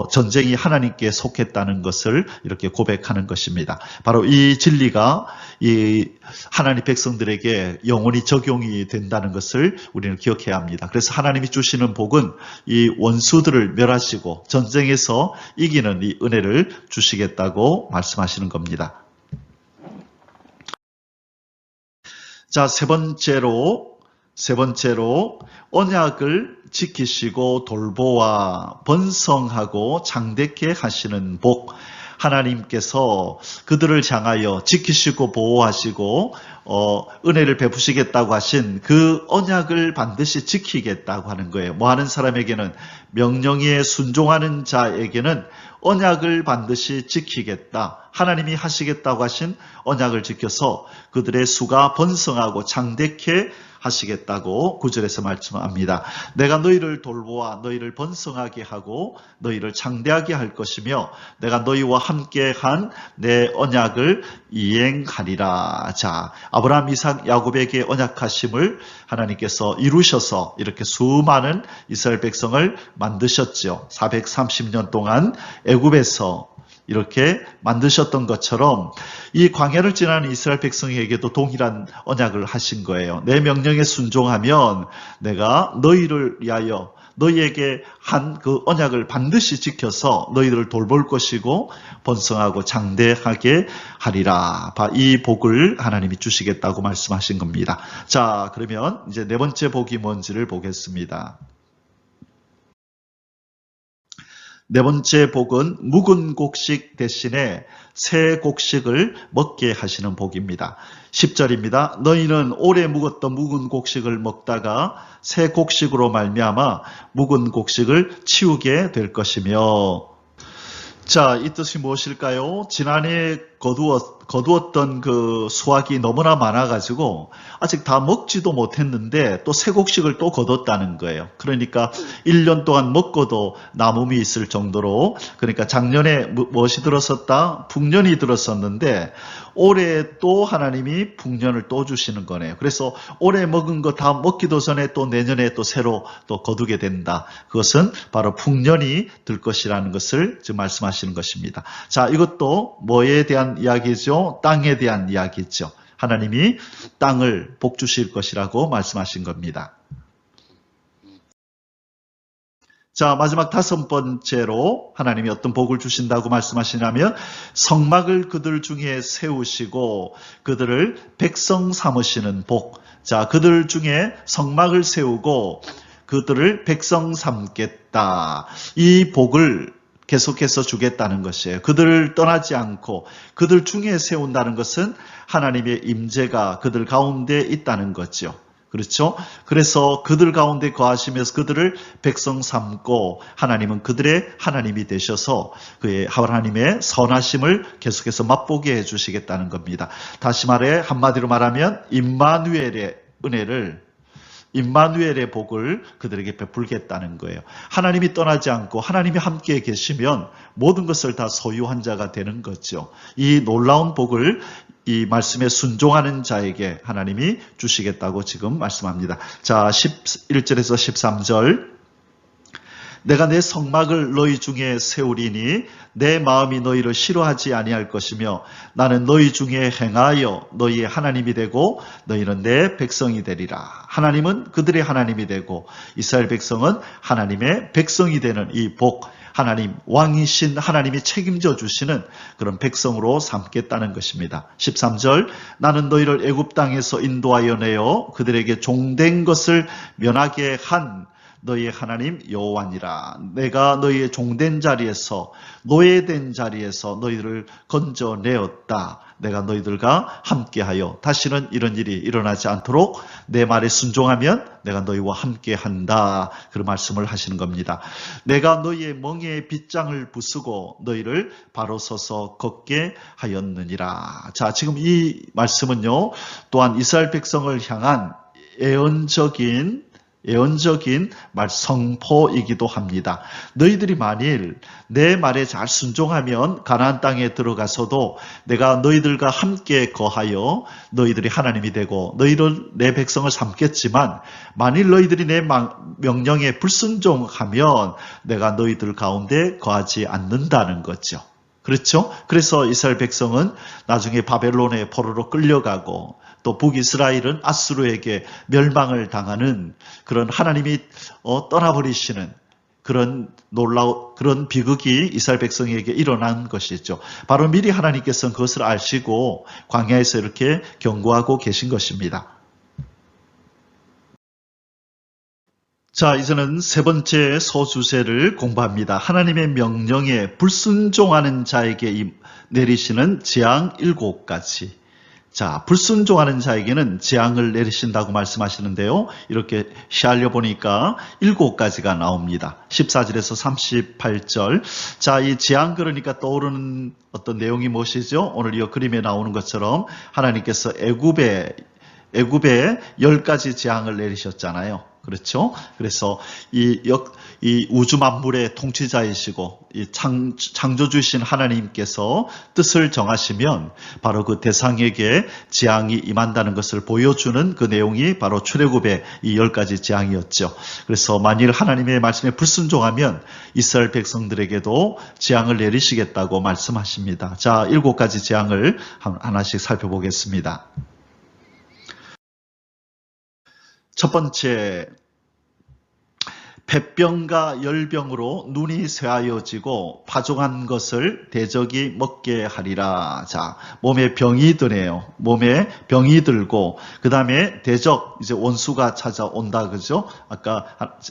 전쟁이 하나님께 속했다는 것을 이렇게 고백하는 것입니다. 바로 이 진리가 이 하나님 백성들에게 영원히 적용이 된다는 것을 우리는 기억해야 합니다. 그래서 하나님이 주시는 복은 이 원수들을 멸하시고 전쟁에서 이기는 이 은혜를 주시겠다고 말씀하시는 겁니다. 자, 세 번째로 언약을 지키시고 돌보아 번성하고 장대케 하시는 복. 하나님께서 그들을 향하여 지키시고 보호하시고 은혜를 베푸시겠다고 하신 그 언약을 반드시 지키겠다고 하는 거예요. 뭐 하는 사람에게는, 명령에 순종하는 자에게는 언약을 반드시 지키겠다. 하나님이 하시겠다고 하신 언약을 지켜서 그들의 수가 번성하고 장대케 하시겠다고 9절에서 말씀합니다. 내가 너희를 돌보아 너희를 번성하게 하고 너희를 장대하게 할 것이며 내가 너희와 함께한 내 언약을 이행하리라. 자, 아브라함, 이삭, 야곱에게 언약하심을 하나님께서 이루셔서 이렇게 수많은 이스라엘 백성을 만드셨죠. 430년 동안 애굽에서 이렇게 만드셨던 것처럼 이 광야를 지나는 이스라엘 백성에게도 동일한 언약을 하신 거예요. 내 명령에 순종하면 내가 너희를 위하여 너희에게 한 그 언약을 반드시 지켜서 너희들을 돌볼 것이고 번성하고 장대하게 하리라. 이 복을 하나님이 주시겠다고 말씀하신 겁니다. 자, 그러면 이제 네 번째 복이 뭔지를 보겠습니다. 네 번째 복은 묵은 곡식 대신에 새 곡식을 먹게 하시는 복입니다. 10절입니다. 너희는 오래 묵었던 묵은 곡식을 먹다가 새 곡식으로 말미암아 묵은 곡식을 치우게 될 것이며. 자, 이 뜻이 무엇일까요? 지난해 거두었던 그 수확이 너무나 많아가지고 아직 다 먹지도 못했는데 또 새 곡식을 또 거뒀다는 거예요. 그러니까 1년 동안 먹고도 남음이 있을 정도로, 그러니까 작년에 무엇이 들었었다? 풍년이 들었었는데 올해 또 하나님이 풍년을 또 주시는 거네요. 그래서 올해 먹은 거 다 먹기도 전에 또 내년에 또 새로 또 거두게 된다. 그것은 바로 풍년이 들 것이라는 것을 지금 말씀하시는 것입니다. 자, 이것도 뭐에 대한 이야기죠? 땅에 대한 이야기죠. 하나님이 땅을 복 주실 것이라고 말씀하신 겁니다. 자, 마지막 다섯 번째로 하나님이 어떤 복을 주신다고 말씀하시냐면 성막을 그들 중에 세우시고 그들을 백성 삼으시는 복. 자, 그들 중에 성막을 세우고 그들을 백성 삼겠다. 이 복을 계속해서 주겠다는 것이에요. 그들을 떠나지 않고 그들 중에 세운다는 것은 하나님의 임재가 그들 가운데 있다는 거죠. 그렇죠? 그래서 그들 가운데 거하시면서 그들을 백성 삼고 하나님은 그들의 하나님이 되셔서 그의 하나님의 선하심을 계속해서 맛보게 해주시겠다는 겁니다. 다시 말해 한마디로 말하면 임마누엘의 은혜를, 임마누엘의 복을 그들에게 베풀겠다는 거예요. 하나님이 떠나지 않고 하나님이 함께 계시면 모든 것을 다 소유한 자가 되는 거죠. 이 놀라운 복을 이 말씀에 순종하는 자에게 하나님이 주시겠다고 지금 말씀합니다. 자, 11절에서 13절. 내가 내 성막을 너희 중에 세우리니 내 마음이 너희를 싫어하지 아니할 것이며 나는 너희 중에 행하여 너희의 하나님이 되고 너희는 내 백성이 되리라. 하나님은 그들의 하나님이 되고 이스라엘 백성은 하나님의 백성이 되는 이 복, 하나님 왕이신 하나님이 책임져 주시는 그런 백성으로 삼겠다는 것입니다. 13절. 나는 너희를 애굽 땅에서 인도하여 내어 그들에게 종된 것을 면하게 한 너희의 하나님 여호와니라. 내가 너희의 종된 자리에서 노예된 자리에서 너희들을 건져내었다. 내가 너희들과 함께하여 다시는 이런 일이 일어나지 않도록 내 말에 순종하면 내가 너희와 함께한다. 그런 말씀을 하시는 겁니다. 내가 너희의 멍에의 빗장을 부수고 너희를 바로 서서 걷게 하였느니라. 자, 지금 이 말씀은요, 또한 이스라엘 백성을 향한 예언적인 성포이기도 합니다. 너희들이 만일 내 말에 잘 순종하면 가나안 땅에 들어가서도 내가 너희들과 함께 거하여 너희들이 하나님이 되고 너희를 내 백성을 삼겠지만 만일 너희들이 내 명령에 불순종하면 내가 너희들 가운데 거하지 않는다는 거죠. 그렇죠? 그래서 이스라엘 백성은 나중에 바벨론의 포로로 끌려가고 또 북이스라엘은 아수르에게 멸망을 당하는 그런 하나님이 떠나버리시는 그런 그런 비극이 이스라엘 백성에게 일어난 것이죠. 바로 미리 하나님께서는 그것을 아시고 광야에서 이렇게 경고하고 계신 것입니다. 자, 이제는 세 번째 소주제를 공부합니다. 하나님의 명령에 불순종하는 자에게 내리시는 재앙 7가지. 자, 불순종하는 자에게는 재앙을 내리신다고 말씀하시는데요. 이렇게 시알려 보니까 7가지가 나옵니다. 14절에서 38절. 자, 이 재앙 그러니까 떠오르는 어떤 내용이 무엇이죠? 오늘 이 그림에 나오는 것처럼 하나님께서 애굽에 10가지 재앙을 내리셨잖아요. 그렇죠? 그래서 이 우주 만물의 통치자이시고 이 창조주이신 하나님께서 뜻을 정하시면 바로 그 대상에게 재앙이 임한다는 것을 보여주는 그 내용이 바로 출애굽의 이 10가지 재앙이었죠. 그래서 만일 하나님의 말씀에 불순종하면 이스라엘 백성들에게도 재앙을 내리시겠다고 말씀하십니다. 자, 7가지 재앙을 하나씩 살펴보겠습니다. 첫 번째, 폐병과 열병으로 눈이 쇠하여지고 파종한 것을 대적이 먹게 하리라. 자, 몸에 병이 드네요. 몸에 병이 들고 그 다음에 대적, 이제 원수가 찾아온다. 그죠? 아까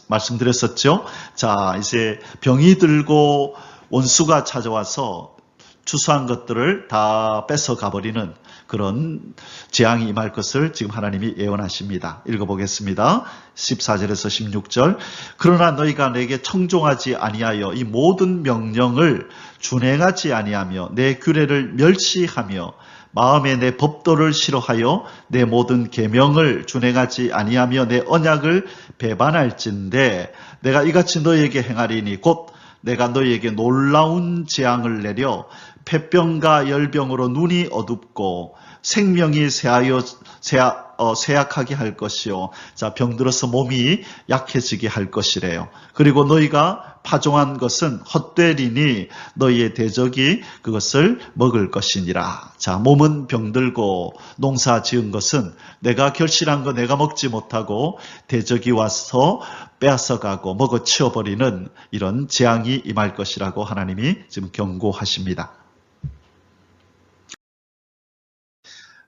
말씀드렸었죠? 자, 이제 병이 들고 원수가 찾아와서 추수한 것들을 다 뺏어가 버리는 그런 재앙이 임할 것을 지금 하나님이 예언하십니다. 읽어보겠습니다. 14절에서 16절. 그러나 너희가 내게 청종하지 아니하여 이 모든 명령을 준행하지 아니하며 내 규례를 멸시하며 마음에 내 법도를 싫어하여 내 모든 계명을 준행하지 아니하며 내 언약을 배반할진대 내가 이같이 너희에게 행하리니 곧 내가 너희에게 놀라운 재앙을 내려 폐병과 열병으로 눈이 어둡고 생명이 쇠약하게 할 것이요. 자, 병들어서 몸이 약해지게 할 것이래요. 그리고 너희가 파종한 것은 헛되리니 너희의 대적이 그것을 먹을 것이니라. 자, 몸은 병들고 농사 지은 것은 내가 결실한 거 내가 먹지 못하고 대적이 와서 빼앗아가고 먹어치워버리는 이런 재앙이 임할 것이라고 하나님이 지금 경고하십니다.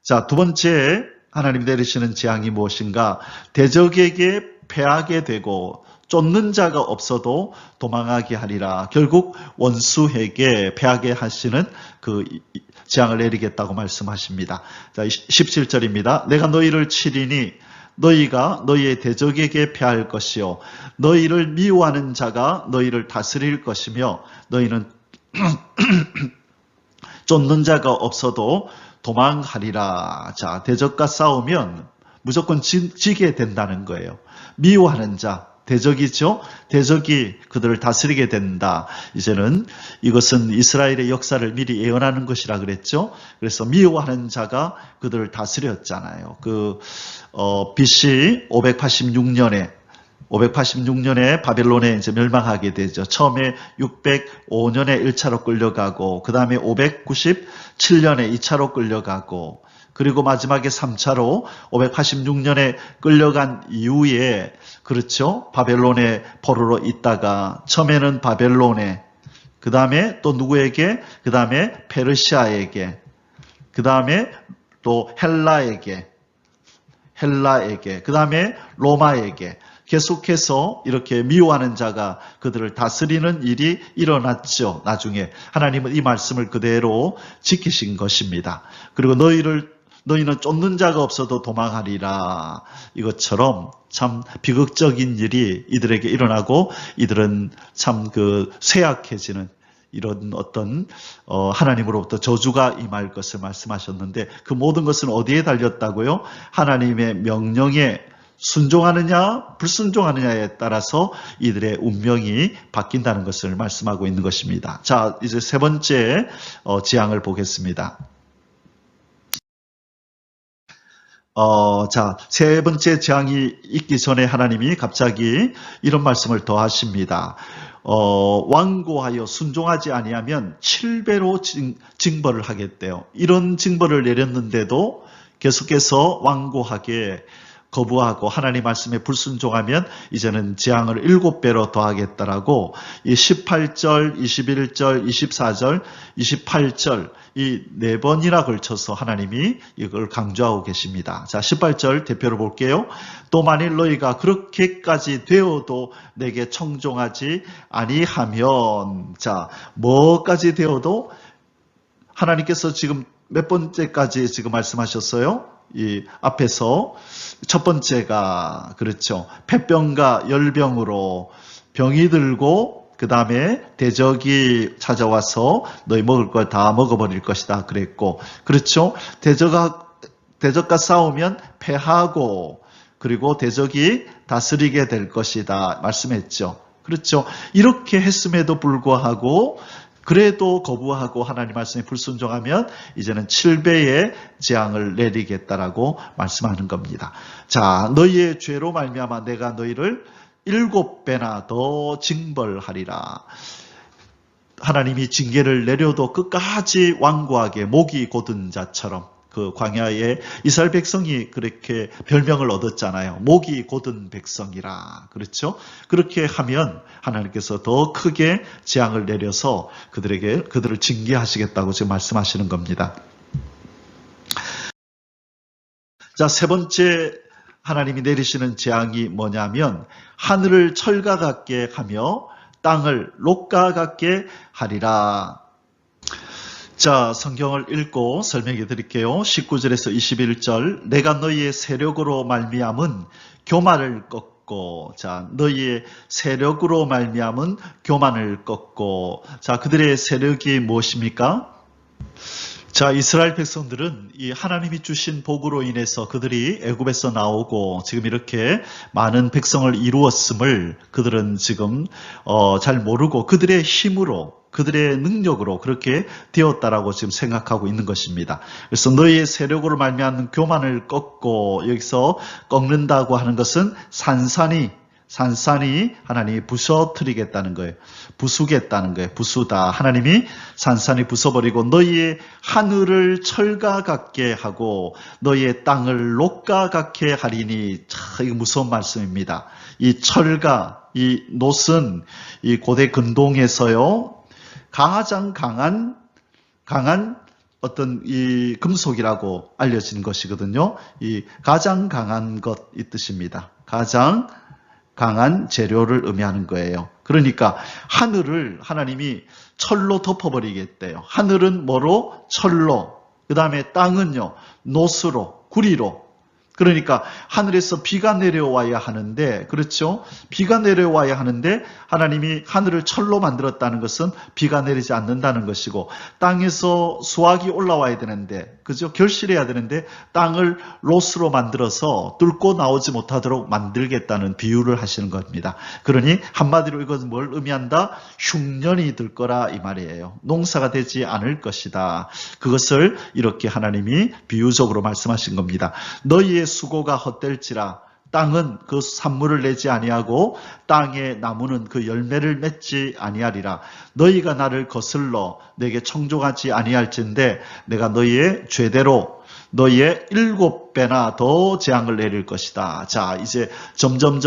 자, 두 번째 하나님 내리시는 재앙이 무엇인가? 대적에게 패하게 되고 쫓는 자가 없어도 도망하게 하리라. 결국 원수에게 패하게 하시는 그 재앙을 내리겠다고 말씀하십니다. 자, 17절입니다. 내가 너희를 치리니 너희가 너희의 대적에게 패할 것이요 너희를 미워하는 자가 너희를 다스릴 것이며 너희는 쫓는 자가 없어도 도망하리라. 자, 대적과 싸우면 무조건 지게 된다는 거예요. 미워하는 자, 대적이죠. 대적이 그들을 다스리게 된다. 이제는 이것은 이스라엘의 역사를 미리 예언하는 것이라 그랬죠. 그래서 미워하는 자가 그들을 다스렸잖아요. BC 586년에 바벨론에 이제 멸망하게 되죠. 처음에 605년에 1차로 끌려가고, 그 다음에 597년에 2차로 끌려가고, 그리고 마지막에 3차로 586년에 끌려간 이후에, 그렇죠? 바벨론의 포로로 있다가, 처음에는 바벨론에, 그 다음에 또 누구에게? 그 다음에 페르시아에게, 그 다음에 또 헬라에게, 그 다음에 로마에게, 계속해서 이렇게 미워하는 자가 그들을 다스리는 일이 일어났죠. 나중에 하나님은 이 말씀을 그대로 지키신 것입니다. 그리고 너희는 쫓는 자가 없어도 도망하리라. 이것처럼 참 비극적인 일이 이들에게 일어나고 이들은 참 쇠약해지는 이런 어떤 하나님으로부터 저주가 임할 것을 말씀하셨는데 그 모든 것은 어디에 달렸다고요? 하나님의 명령에 순종하느냐 불순종하느냐에 따라서 이들의 운명이 바뀐다는 것을 말씀하고 있는 것입니다. 자, 이제 세 번째 재앙을 보겠습니다. 자, 세 번째 재앙이 있기 전에 하나님이 갑자기 이런 말씀을 더 하십니다. 완고하여 순종하지 아니하면 7배로 징벌을 하겠대요. 이런 징벌을 내렸는데도 계속해서 완고하게 거부하고 하나님 말씀에 불순종하면 이제는 재앙을 7배로 더하겠다라고 이 18절, 21절, 24절, 28절 이 4번이나 걸쳐서 하나님이 이걸 강조하고 계십니다. 자, 18절 대표로 볼게요. 또 만일 너희가 그렇게까지 되어도 내게 청종하지 아니하면, 자, 뭐까지 되어도 하나님께서 지금 몇 번째까지 지금 말씀하셨어요? 이 앞에서 첫 번째가 그렇죠. 폐병과 열병으로 병이 들고 그 다음에 대적이 찾아와서 너희 먹을 걸 다 먹어버릴 것이다 그랬고, 그렇죠. 대적과 싸우면 패하고 그리고 대적이 다스리게 될 것이다 말씀했죠. 그렇죠. 이렇게 했음에도 불구하고 그래도 거부하고 하나님 말씀에 불순종하면 이제는 7배의 재앙을 내리겠다라고 말씀하는 겁니다. 자, 너희의 죄로 말미암아 내가 너희를 7배나 더 징벌하리라. 하나님이 징계를 내려도 끝까지 완고하게 목이 곧은 자처럼 그 광야에 이스라엘 백성이 그렇게 별명을 얻었잖아요. 목이 곧은 백성이라. 그렇죠? 그렇게 하면 하나님께서 더 크게 재앙을 내려서 그들을 징계하시겠다고 지금 말씀하시는 겁니다. 자, 세 번째 하나님이 내리시는 재앙이 뭐냐면 하늘을 철과 같게 하며 땅을 록과 같게 하리라. 자, 성경을 읽고 설명해 드릴게요. 19절에서 21절. 내가 너희의 세력으로 말미암은 교만을 꺾고, 자, 너희의 세력으로 말미암은 교만을 꺾고, 자, 그들의 세력이 무엇입니까? 자, 이스라엘 백성들은 이 하나님이 주신 복으로 인해서 그들이 애굽에서 나오고 지금 이렇게 많은 백성을 이루었음을 그들은 지금 잘 모르고 그들의 힘으로 그들의 능력으로 그렇게 되었다라고 지금 생각하고 있는 것입니다. 그래서 너희의 세력으로 말미암는 교만을 꺾고, 여기서 꺾는다고 하는 것은 산산이 하나님이 부서뜨리겠다는 거예요. 부수겠다는 거예요. 부수다. 하나님이 산산이 부숴버리고 너희의 하늘을 철과 같게 하고 너희의 땅을 록과 같게 하리니. 참, 이거 무서운 말씀입니다. 이 철과 이 놋은 이 고대 근동에서요 가장 강한 어떤 이 금속이라고 알려진 것이거든요. 이 가장 강한 것 이 뜻입니다. 가장 강한 재료를 의미하는 거예요. 그러니까 하늘을 하나님이 철로 덮어버리겠대요. 하늘은 뭐로? 철로. 그 다음에 땅은요, 놋으로, 구리로. 그러니까 하늘에서 비가 내려와야 하는데, 그렇죠? 비가 내려와야 하는데 하나님이 하늘을 철로 만들었다는 것은 비가 내리지 않는다는 것이고, 땅에서 수확이 올라와야 되는데, 그죠? 결실해야 되는데 땅을 롯으로 만들어서 뚫고 나오지 못하도록 만들겠다는 비유를 하시는 겁니다. 그러니 한마디로 이것은 뭘 의미한다? 흉년이 들 거라 이 말이에요. 농사가 되지 않을 것이다. 그것을 이렇게 하나님이 비유적으로 말씀하신 겁니다. 너희의 수고가 헛될지라 땅은 그 산물을 내지 아니하고 땅의 나무는 그 열매를 맺지 아니하리라. 너희가 나를 거슬러 내게 청종하지 아니할진대 내가 너희의 죄대로 너희의 7배나 더 재앙을 내릴 것이다. 자, 이제 점점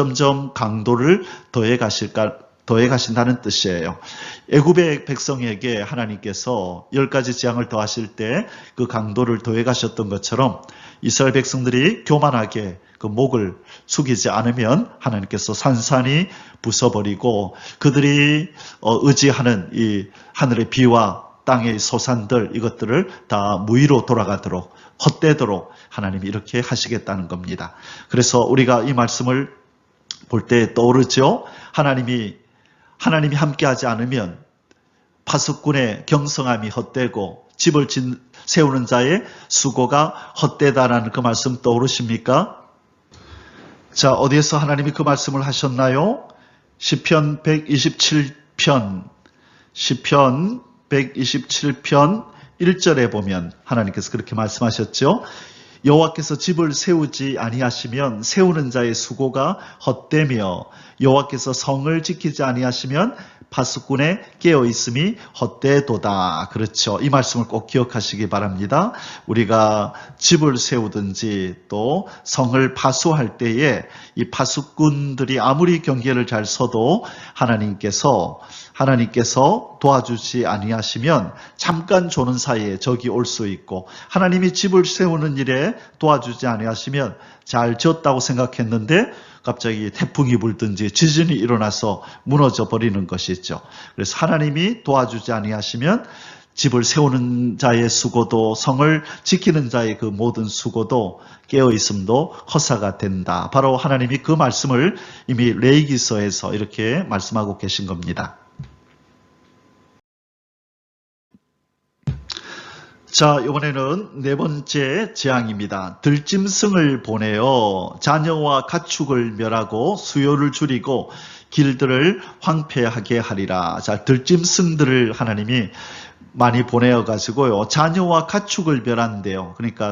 강도를 더해 가신다는 뜻이에요. 애굽의 백성에게 하나님께서 10가지 재앙을 더하실 때 그 강도를 더해 가셨던 것처럼 이스라엘 백성들이 교만하게 그 목을 숙이지 않으면 하나님께서 산산이 부숴버리고 그들이 의지하는 이 하늘의 비와 땅의 소산들 이것들을 다 무위로 돌아가도록 헛되도록 하나님이 이렇게 하시겠다는 겁니다. 그래서 우리가 이 말씀을 볼 때 떠오르죠. 하나님이 함께하지 않으면 파수꾼의 경성함이 헛되고 집을 세우는 자의 수고가 헛되다라는 그 말씀 떠오르십니까? 자, 어디에서 하나님이 그 말씀을 하셨나요? 시편 127편 1절에 보면 하나님께서 그렇게 말씀하셨죠. 여호와께서 집을 세우지 아니하시면 세우는 자의 수고가 헛되며 여호와께서 성을 지키지 아니하시면 파수꾼의 깨어있음이 헛되도다. 그렇죠. 이 말씀을 꼭 기억하시기 바랍니다. 우리가 집을 세우든지 또 성을 파수할 때에 이 파수꾼들이 아무리 경계를 잘 서도 하나님께서 도와주지 아니하시면 잠깐 조는 사이에 적이 올 수 있고 하나님이 집을 세우는 일에 도와주지 아니하시면 잘 지었다고 생각했는데 갑자기 태풍이 불든지 지진이 일어나서 무너져 버리는 것이죠. 그래서 하나님이 도와주지 아니하시면 집을 세우는 자의 수고도 성을 지키는 자의 그 모든 수고도 깨어있음도 허사가 된다. 바로 하나님이 그 말씀을 이미 레위기서에서 이렇게 말씀하고 계신 겁니다. 자, 이번에는 네 번째 재앙입니다. 들짐승을 보내어 자녀와 가축을 멸하고 수요를 줄이고 길들을 황폐하게 하리라. 자, 들짐승들을 하나님이 많이 보내어가지고요. 자녀와 가축을 멸한대요. 그러니까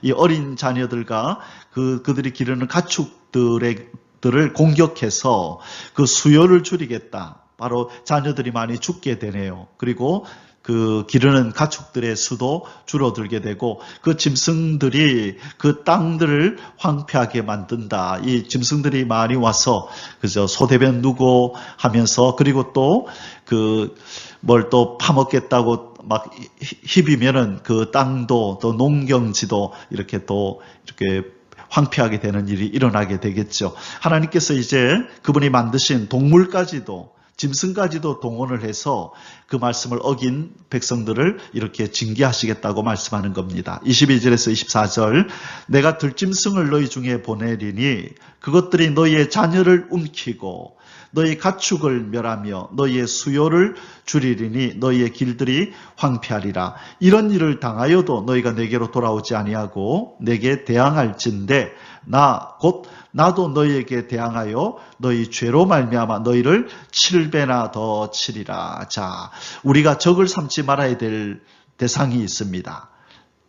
이 어린 자녀들과 그들이 기르는 가축들을 공격해서 그 수요를 줄이겠다. 바로 자녀들이 많이 죽게 되네요. 그리고 그 기르는 가축들의 수도 줄어들게 되고 그 짐승들이 그 땅들을 황폐하게 만든다. 이 짐승들이 많이 와서 그저 소대변 누고 하면서 그리고 또 그 뭘 또 파먹겠다고 막 희비면은 그 땅도 또 농경지도 이렇게 또 이렇게 황폐하게 되는 일이 일어나게 되겠죠. 하나님께서 이제 그분이 만드신 동물까지도 짐승까지도 동원을 해서 그 말씀을 어긴 백성들을 이렇게 징계하시겠다고 말씀하는 겁니다. 22절에서 24절 내가 들짐승을 너희 중에 보내리니 그것들이 너희의 자녀를 움키고 너희 가축을 멸하며 너희의 수요를 줄이리니 너희의 길들이 황폐하리라. 이런 일을 당하여도 너희가 내게로 돌아오지 아니하고 내게 대항할진대 나도 너희에게 대항하여 너희 죄로 말미암아 너희를 7배나 더 치리라. 자, 우리가 적을 삼지 말아야 될 대상이 있습니다.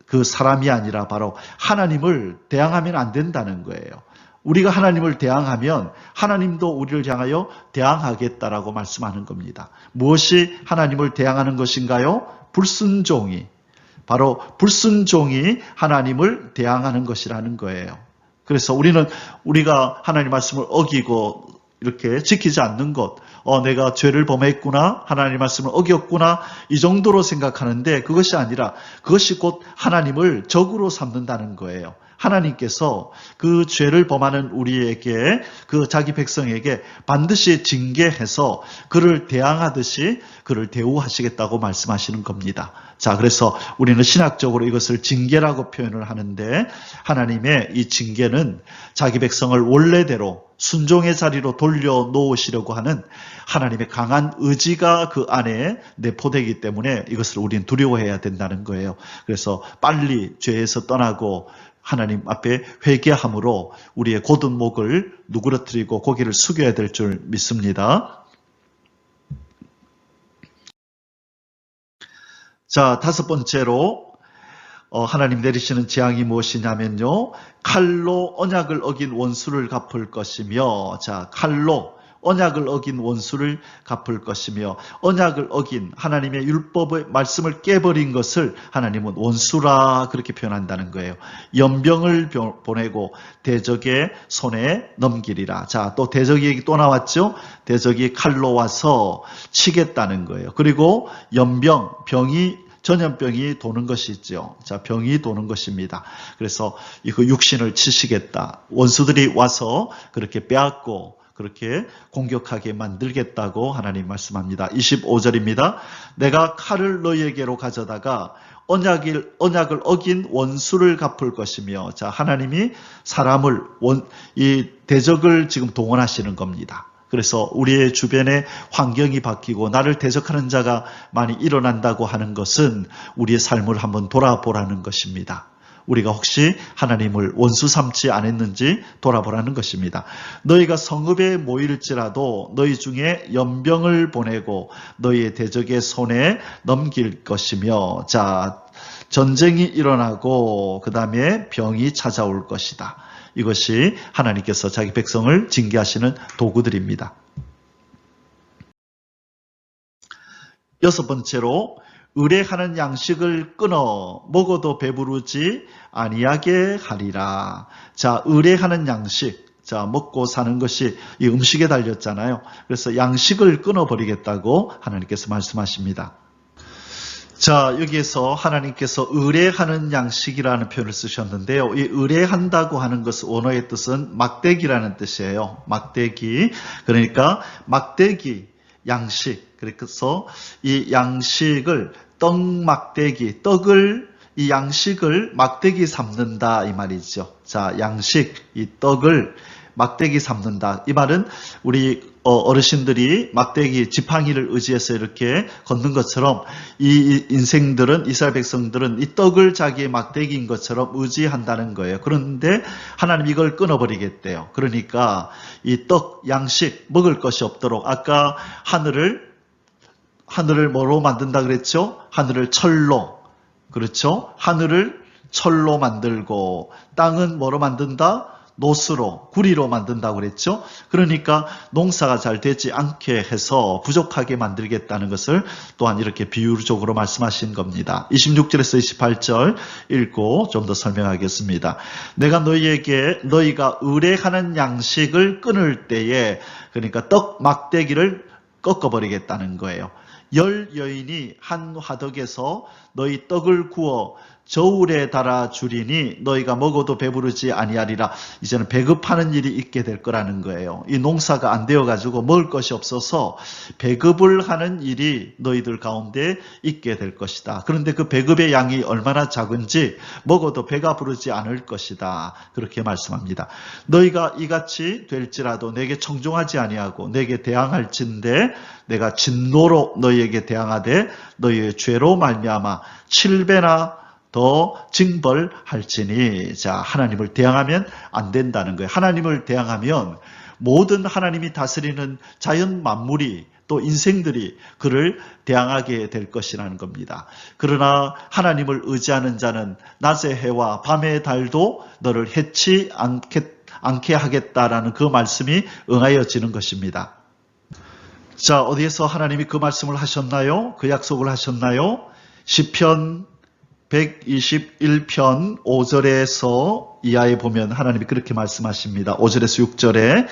그 사람이 아니라 바로 하나님을 대항하면 안 된다는 거예요. 우리가 하나님을 대항하면 하나님도 우리를 향하여 대항하겠다라고 말씀하는 겁니다. 무엇이 하나님을 대항하는 것인가요? 불순종이. 바로 불순종이 하나님을 대항하는 것이라는 거예요. 그래서 우리가 하나님 말씀을 어기고 이렇게 지키지 않는 것, 내가 죄를 범했구나, 하나님 말씀을 어겼구나, 이 정도로 생각하는데 그것이 아니라 그것이 곧 하나님을 적으로 삼는다는 거예요. 하나님께서 그 죄를 범하는 우리에게 그 자기 백성에게 반드시 징계해서 그를 대항하듯이 그를 대우하시겠다고 말씀하시는 겁니다. 자, 그래서 우리는 신학적으로 이것을 징계라고 표현을 하는데 하나님의 이 징계는 자기 백성을 원래대로 순종의 자리로 돌려놓으시려고 하는 하나님의 강한 의지가 그 안에 내포되기 때문에 이것을 우리는 두려워해야 된다는 거예요. 그래서 빨리 죄에서 떠나고 하나님 앞에 회개함으로 우리의 곧은 목을 누그러뜨리고 고개를 숙여야 될 줄 믿습니다. 자, 다섯 번째로 하나님 내리시는 재앙이 무엇이냐면요. 칼로 언약을 어긴 원수를 갚을 것이며, 자, 칼로 언약을 어긴 원수를 갚을 것이며, 언약을 어긴 하나님의 율법의 말씀을 깨버린 것을 하나님은 원수라 그렇게 표현한다는 거예요. 연병을 보내고 대적의 손에 넘기리라. 자, 또 대적이 얘기 또 나왔죠. 대적이 칼로 와서 치겠다는 거예요. 그리고 전염병이 도는 것이 있죠. 자, 병이 도는 것입니다. 그래서 그 육신을 치시겠다. 원수들이 와서 그렇게 빼앗고 그렇게 공격하게 만들겠다고 하나님 말씀합니다. 25절입니다. 내가 칼을 너희에게로 가져다가 언약을 어긴 원수를 갚을 것이며, 자, 하나님이 사람을 이 대적을 지금 동원하시는 겁니다. 그래서 우리의 주변의 환경이 바뀌고 나를 대적하는 자가 많이 일어난다고 하는 것은 우리의 삶을 한번 돌아보라는 것입니다. 우리가 혹시 하나님을 원수 삼지 않았는지 돌아보라는 것입니다. 너희가 성읍에 모일지라도 너희 중에 연병을 보내고 너희의 대적의 손에 넘길 것이며, 자, 전쟁이 일어나고 그 다음에 병이 찾아올 것이다. 이것이 하나님께서 자기 백성을 징계하시는 도구들입니다. 여섯 번째로 의뢰하는 양식을 끊어 먹어도 배부르지 아니하게 하리라. 자, 의뢰하는 양식. 자, 먹고 사는 것이 이 음식에 달렸잖아요. 그래서 양식을 끊어버리겠다고 하나님께서 말씀하십니다. 자, 여기에서 하나님께서 의뢰하는 양식이라는 표현을 쓰셨는데요. 이 의뢰한다고 하는 것은 원어의 뜻은 막대기라는 뜻이에요. 막대기. 그러니까 막대기, 양식. 그래서 이 양식을 이 양식을 막대기 삼는다 이 말이죠. 자, 양식, 이 떡을 막대기 삼는다. 이 말은 우리 어르신들이 막대기, 지팡이를 의지해서 이렇게 걷는 것처럼 이 인생들은, 이스라엘 백성들은 이 떡을 자기의 막대기인 것처럼 의지한다는 거예요. 그런데 하나님 이걸 끊어버리겠대요. 그러니까 이 떡, 양식, 먹을 것이 없도록 아까 하늘을 뭐로 만든다 그랬죠? 하늘을 철로. 그렇죠? 하늘을 철로 만들고 땅은 뭐로 만든다? 노스로, 구리로 만든다고 그랬죠. 그러니까 농사가 잘 되지 않게 해서 부족하게 만들겠다는 것을 또한 이렇게 비유적으로 말씀하신 겁니다. 26절에서 28절 읽고 좀 더 설명하겠습니다. 내가 너희가 의뢰하는 양식을 끊을 때에, 그러니까 떡 막대기를 꺾어버리겠다는 거예요. 10 여인이 한 화덕에서 너희 떡을 구워 저울에 달아 주리니 너희가 먹어도 배부르지 아니하리라. 이제는 배급하는 일이 있게 될 거라는 거예요. 이 농사가 안 되어가지고 먹을 것이 없어서 배급을 하는 일이 너희들 가운데 있게 될 것이다. 그런데 그 배급의 양이 얼마나 작은지 먹어도 배가 부르지 않을 것이다. 그렇게 말씀합니다. 너희가 이같이 될지라도 내게 청종하지 아니하고 내게 대항할진대 내가 진노로 너희에게 대항하되 너희의 죄로 말미암아 7배나 더 징벌할지니. 자, 하나님을 대항하면 안 된다는 거예요. 하나님을 대항하면 모든 하나님이 다스리는 자연 만물이 또 인생들이 그를 대항하게 될 것이라는 겁니다. 그러나 하나님을 의지하는 자는 낮의 해와 밤의 달도 너를 해치 않게 하겠다라는 그 말씀이 응하여지는 것입니다. 자, 어디에서 하나님이 그 말씀을 하셨나요? 그 약속을 하셨나요? 시편 121편 5절에서 이하에 보면 하나님이 그렇게 말씀하십니다. 5절에서 6절에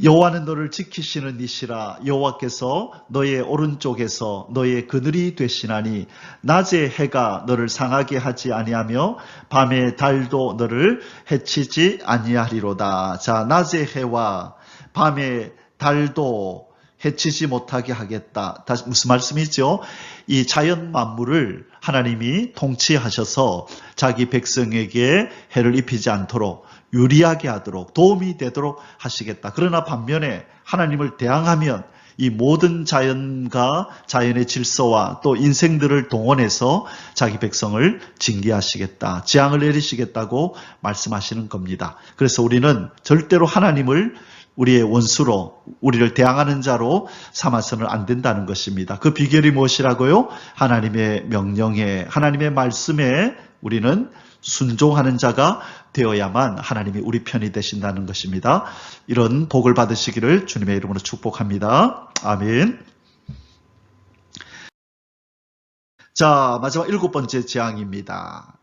여호와는 너를 지키시는 이시라. 여호와께서 너의 오른쪽에서 너의 그늘이 되시나니 낮의 해가 너를 상하게 하지 아니하며 밤의 달도 너를 해치지 아니하리로다. 자, 낮의 해와 밤의 달도 해치지 못하게 하겠다. 다시 무슨 말씀이죠? 이 자연 만물을 하나님이 통치하셔서 자기 백성에게 해를 입히지 않도록 유리하게 하도록 도움이 되도록 하시겠다. 그러나 반면에 하나님을 대항하면 이 모든 자연과 자연의 질서와 또 인생들을 동원해서 자기 백성을 징계하시겠다. 재앙을 내리시겠다고 말씀하시는 겁니다. 그래서 우리는 절대로 하나님을 우리의 원수로, 우리를 대항하는 자로 삼아서는 안 된다는 것입니다. 그 비결이 무엇이라고요? 하나님의 명령에, 하나님의 말씀에 우리는 순종하는 자가 되어야만 하나님이 우리 편이 되신다는 것입니다. 이런 복을 받으시기를 주님의 이름으로 축복합니다. 아멘. 자, 마지막 7번째 재앙입니다.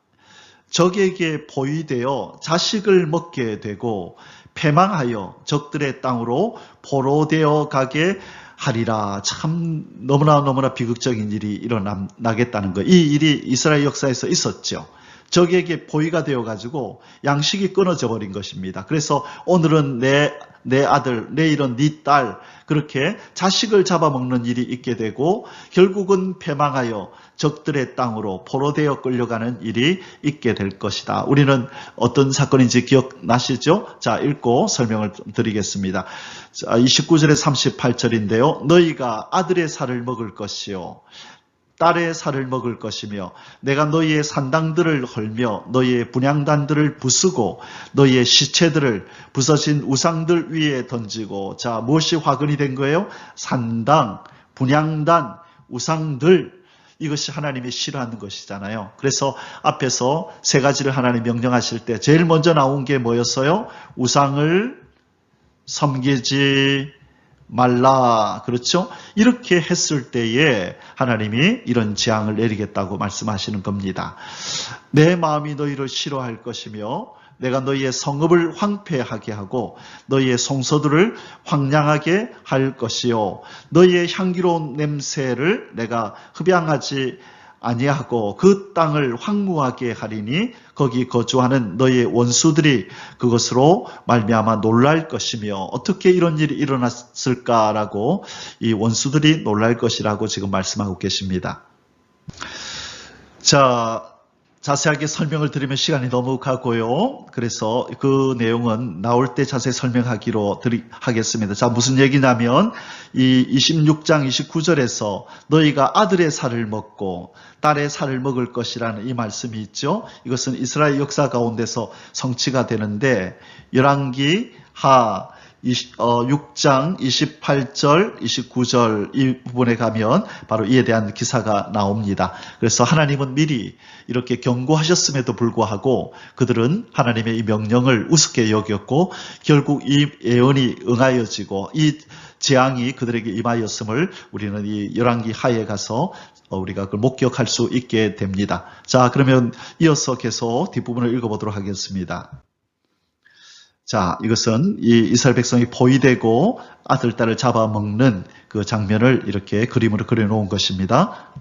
적에게 포위되어 자식을 먹게 되고 패망하여 적들의 땅으로 포로되어 가게 하리라. 참 너무나 비극적인 일이 일어나겠다는 거. 이 일이 이스라엘 역사에서 있었죠. 적에게 포위가 되어가지고 양식이 끊어져 버린 것입니다. 그래서 오늘은 내 아들, 내일은 네 딸, 그렇게 자식을 잡아먹는 일이 있게 되고 결국은 패망하여 적들의 땅으로 포로되어 끌려가는 일이 있게 될 것이다. 우리는 어떤 사건인지 기억나시죠? 자, 읽고 설명을 드리겠습니다. 자, 29절에 38절인데요. 너희가 아들의 살을 먹을 것이요 딸의 살을 먹을 것이며 내가 너희의 산당들을 헐며 너희의 분향단들을 부수고 너희의 시체들을 부서진 우상들 위에 던지고. 자, 무엇이 화근이 된 거예요? 산당, 분향단, 우상들, 이것이 하나님이 싫어하는 것이잖아요. 그래서 앞에서 세 가지를 하나님 명령하실 때 제일 먼저 나온 게 뭐였어요? 우상을 섬기지 말라. 그렇죠? 이렇게 했을 때에 하나님이 이런 재앙을 내리겠다고 말씀하시는 겁니다. 내 마음이 너희를 싫어할 것이며 내가 너희의 성읍을 황폐하게 하고 너희의 성소들을 황량하게 할 것이요 너희의 향기로운 냄새를 내가 흡양하지 아니하고 그 땅을 황무하게 하리니 거기 거주하는 너희의 원수들이 그것으로 말미암아 놀랄 것이며. 어떻게 이런 일이 일어났을까라고 이 원수들이 놀랄 것이라고 지금 말씀하고 계십니다. 자, 자세하게 설명을 드리면 시간이 너무 가고요. 그래서 그 내용은 나올 때 자세히 설명하기로 하겠습니다. 자, 무슨 얘기냐면 이 26장 29절에서 너희가 아들의 살을 먹고 딸의 살을 먹을 것이라는 이 말씀이 있죠. 이것은 이스라엘 역사 가운데서 성취가 되는데 열왕기 하 6장 28절, 29절 이 부분에 가면 바로 이에 대한 기사가 나옵니다. 그래서 하나님은 미리 이렇게 경고하셨음에도 불구하고 그들은 하나님의 이 명령을 우습게 여겼고 결국 이 예언이 응하여지고 이 재앙이 그들에게 임하였음을 우리는 이 열왕기 하에 가서 우리가 그걸 목격할 수 있게 됩니다. 자, 그러면 이어서 계속 뒷부분을 읽어보도록 하겠습니다. 자, 이것은 이 이스라엘 백성이 포위되고 아들, 딸을 잡아먹는 그 장면을 이렇게 그림으로 그려놓은 것입니다.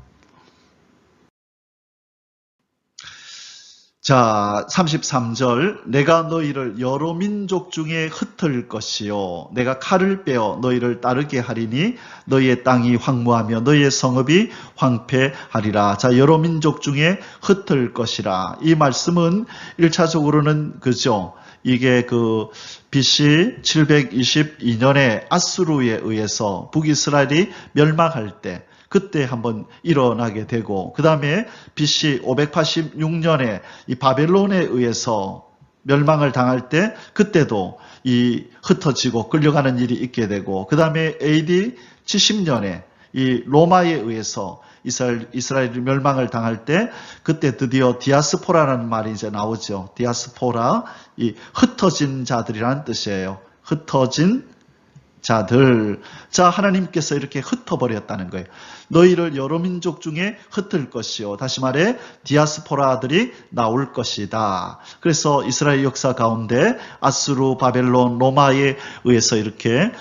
자, 33절. 내가 너희를 여러 민족 중에 흩을 것이요. 내가 칼을 빼어 너희를 따르게 하리니 너희의 땅이 황무하며 너희의 성읍이 황폐하리라. 자, 여러 민족 중에 흩을 것이라. 이 말씀은 1차적으로는 그죠. 이게 그 BC 722년에 아수르에 의해서 북이스라엘이 멸망할 때 그때 한번 일어나게 되고 그 다음에 BC 586년에 이 바벨론에 의해서 멸망을 당할 때 그때도 이 흩어지고 끌려가는 일이 있게 되고 그 다음에 AD 70년에 이 로마에 의해서 이스라엘이 멸망을 당할 때 그때 드디어 디아스포라라는 말이 이제 나오죠. 디아스포라, 이 흩어진 자들이라는 뜻이에요. 흩어진 자들. 자, 하나님께서 이렇게 흩어버렸다는 거예요. 너희를 여러 민족 중에 흩을 것이요. 다시 말해 디아스포라들이 나올 것이다. 그래서 이스라엘 역사 가운데 아수르, 바벨론, 로마에 의해서 이렇게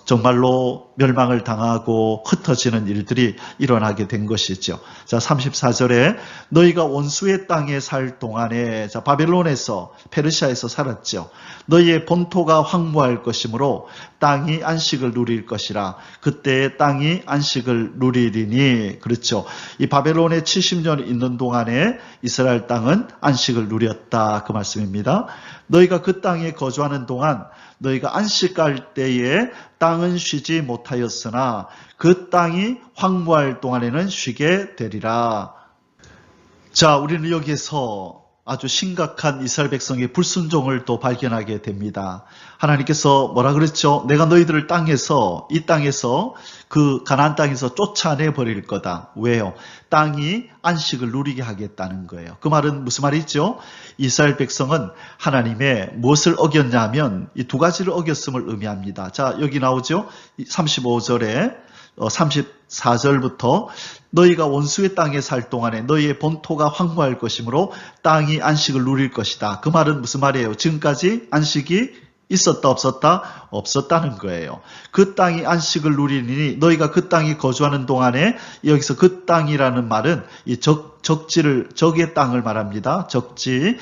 정말로 멸망을 당하고 흩어지는 일들이 일어나게 된 것이죠. 자, 34절에 너희가 원수의 땅에 살 동안에, 자, 바벨론에서 페르시아에서 살았죠. 너희의 본토가 황무할 것이므로 땅이 안식을 누릴 것이라. 그때의 땅이 안식을 누리리니. 그렇죠. 이 바벨론에 70년 있는 동안에 이스라엘 땅은 안식을 누렸다. 그 말씀입니다. 너희가 그 땅에 거주하는 동안 너희가 안식할 때에 땅은 쉬지 못하였으나 그 땅이 황무할 동안에는 쉬게 되리라. 자, 우리는 여기에서 아주 심각한 이스라엘 백성의 불순종을 또 발견하게 됩니다. 하나님께서 뭐라 그랬죠? 내가 너희들을 이 땅에서 그 가나안 땅에서 쫓아내 버릴 거다. 왜요? 땅이 안식을 누리게 하겠다는 거예요. 그 말은 무슨 말이죠? 이스라엘 백성은 하나님의 무엇을 어겼냐면 이 두 가지를 어겼음을 의미합니다. 자, 여기 나오죠? 35절에 34절부터 너희가 원수의 땅에 살 동안에 너희의 본토가 황무할 것이므로 땅이 안식을 누릴 것이다. 그 말은 무슨 말이에요? 지금까지 안식이 있었다 없었다? 없었다는 거예요. 그 땅이 안식을 누리니 너희가 그 땅이 거주하는 동안에, 여기서 그 땅이라는 말은 이 적의 땅을 말합니다. 적지.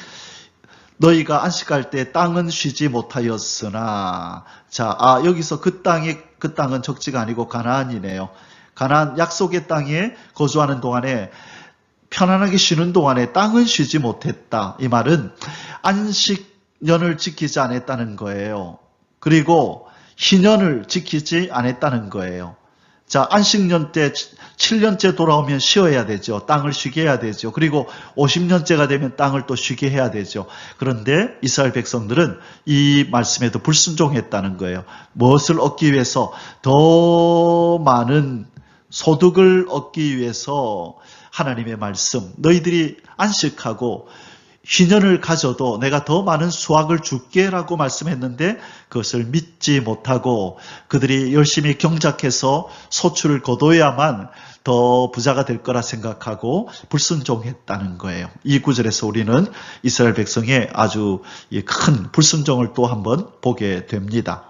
너희가 안식할 때 땅은 쉬지 못하였으나. 자, 여기서 그 땅은 적지가 아니고 가나안이네요. 가나안 약속의 땅에 거주하는 동안에, 편안하게 쉬는 동안에 땅은 쉬지 못했다. 이 말은 안식년을 지키지 않았다는 거예요. 그리고 희년을 지키지 않았다는 거예요. 자, 안식년 때 7년째 돌아오면 쉬어야 되죠. 땅을 쉬게 해야 되죠. 그리고 50년째가 되면 땅을 또 쉬게 해야 되죠. 그런데 이스라엘 백성들은 이 말씀에도 불순종했다는 거예요. 무엇을 얻기 위해서? 더 많은 소득을 얻기 위해서 하나님의 말씀, 너희들이 안식하고 희년을 가져도 내가 더 많은 수확을 줄게 라고 말씀했는데 그것을 믿지 못하고 그들이 열심히 경작해서 소출을 거둬야만 더 부자가 될 거라 생각하고 불순종했다는 거예요. 이 구절에서 우리는 이스라엘 백성의 아주 큰 불순종을 또 한번 보게 됩니다.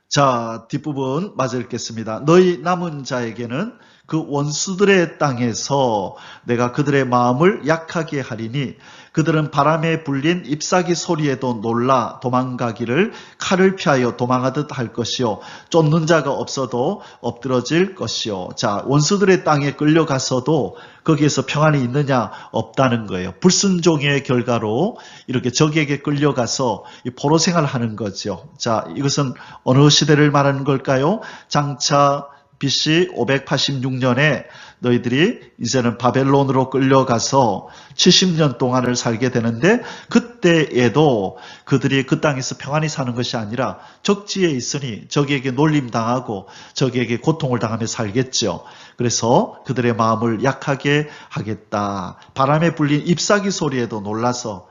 자, 뒷부분 마저 읽겠습니다. 너희 남은 자에게는 그 원수들의 땅에서 내가 그들의 마음을 약하게 하리니 그들은 바람에 불린 잎사귀 소리에도 놀라 도망가기를 칼을 피하여 도망하듯 할 것이요 쫓는 자가 없어도 엎드러질 것이요. 자, 원수들의 땅에 끌려가서도 거기에서 평안이 있느냐? 없다는 거예요. 불순종의 결과로 이렇게 적에게 끌려가서 포로 생활을 하는 거죠. 자, 이것은 어느 시대를 말하는 걸까요? 장차 BC 586년에 너희들이 이제는 바벨론으로 끌려가서 70년 동안을 살게 되는데, 그때에도 그들이 그 땅에서 평안히 사는 것이 아니라 적지에 있으니 적에게 놀림당하고 적에게 고통을 당하며 살겠죠. 그래서 그들의 마음을 약하게 하겠다. 바람에 불린 잎사귀 소리에도 놀라서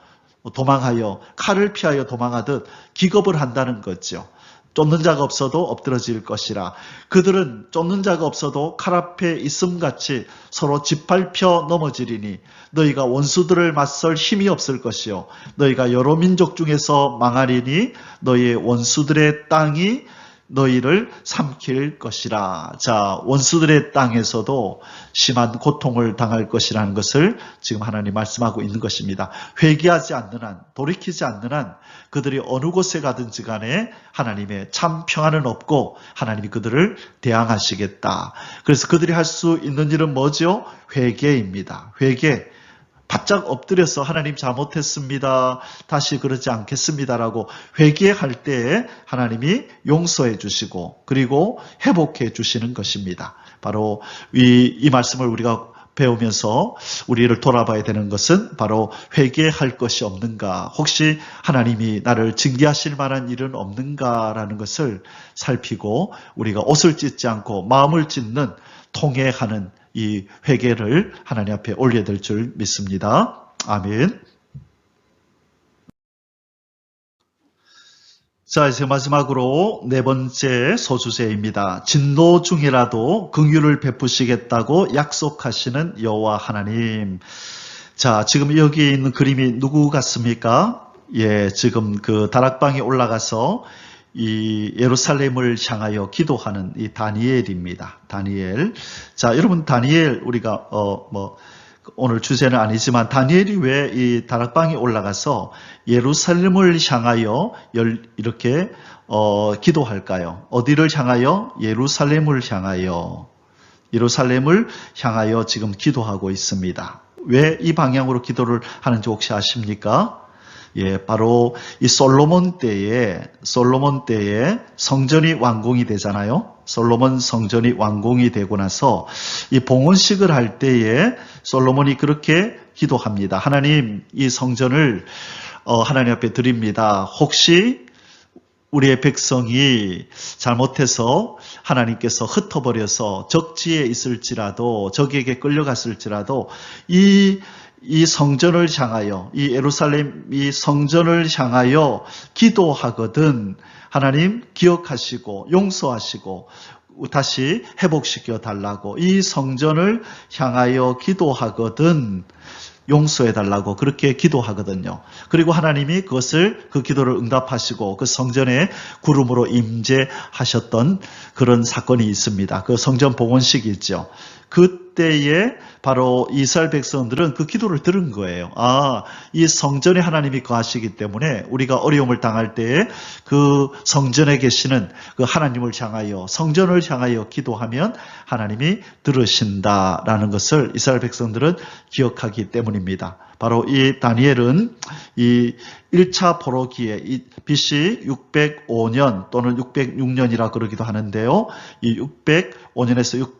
도망하여 칼을 피하여 도망하듯 기겁을 한다는 거죠. 쫓는 자가 없어도 엎드러질 것이라. 그들은 쫓는 자가 없어도 칼 앞에 있음같이 서로 짓밟혀 넘어지리니 너희가 원수들을 맞설 힘이 없을 것이요 너희가 여러 민족 중에서 망하리니 너희의 원수들의 땅이 너희를 삼킬 것이라. 자, 원수들의 땅에서도 심한 고통을 당할 것이라는 것을 지금 하나님 말씀하고 있는 것입니다. 회개하지 않는 한, 돌이키지 않는 한 그들이 어느 곳에 가든지 간에 하나님의 참 평안은 없고 하나님이 그들을 대항하시겠다. 그래서 그들이 할 수 있는 일은 뭐죠? 회개입니다. 회개. 바짝 엎드려서 하나님 잘못했습니다. 다시 그러지 않겠습니다라고 회개할 때에 하나님이 용서해 주시고 그리고 회복해 주시는 것입니다. 바로 이 말씀을 우리가 배우면서 우리를 돌아봐야 되는 것은 바로 회개할 것이 없는가, 혹시 하나님이 나를 징계하실 만한 일은 없는가라는 것을 살피고 우리가 옷을 찢지 않고 마음을 찢는 통회하는 이 회개를 하나님 앞에 올려야 될 줄 믿습니다. 아멘. 자, 이제 마지막으로 네 번째 소주제입니다. 진노 중이라도 긍휼을 베푸시겠다고 약속하시는 여호와 하나님. 자, 지금 여기 있는 그림이 누구 같습니까? 예, 지금 그 다락방에 올라가서 이 예루살렘을 향하여 기도하는 이 다니엘입니다. 다니엘. 자, 여러분 다니엘 우리가 오늘 주제는 아니지만 다니엘이 왜 이 다락방에 올라가서 예루살렘을 향하여 이렇게 기도할까요? 어디를 향하여? 예루살렘을 향하여. 예루살렘을 향하여 지금 기도하고 있습니다. 왜 이 방향으로 기도를 하는지 혹시 아십니까? 예, 바로 이 솔로몬 때에 성전이 완공이 되잖아요. 솔로몬 성전이 완공이 되고 나서 이 봉헌식을 할 때에 솔로몬이 그렇게 기도합니다. 하나님, 이 성전을 하나님 앞에 드립니다. 혹시 우리의 백성이 잘못해서 하나님께서 흩어버려서 적지에 있을지라도 적에게 끌려갔을지라도 이 성전을 향하여, 이 예루살렘 이 성전을 향하여 기도하거든 하나님 기억하시고 용서하시고 다시 회복시켜 달라고, 이 성전을 향하여 기도하거든 용서해 달라고 그렇게 기도하거든요. 그리고 하나님이 그 기도를 응답하시고 그 성전에 구름으로 임재하셨던 그런 사건이 있습니다. 그 성전 봉헌식이 있죠. 그때에 바로 이스라엘 백성들은 그 기도를 들은 거예요. 아, 이 성전에 하나님이 거하시기 때문에 우리가 어려움을 당할 때에 그 성전에 계시는 그 하나님을 향하여, 성전을 향하여 기도하면 하나님이 들으신다라는 것을 이스라엘 백성들은 기억하기 때문입니다. 바로 이 다니엘은 이 1차 포로기에 BC 605년 또는 606년이라 그러기도 하는데요. 이 605년에서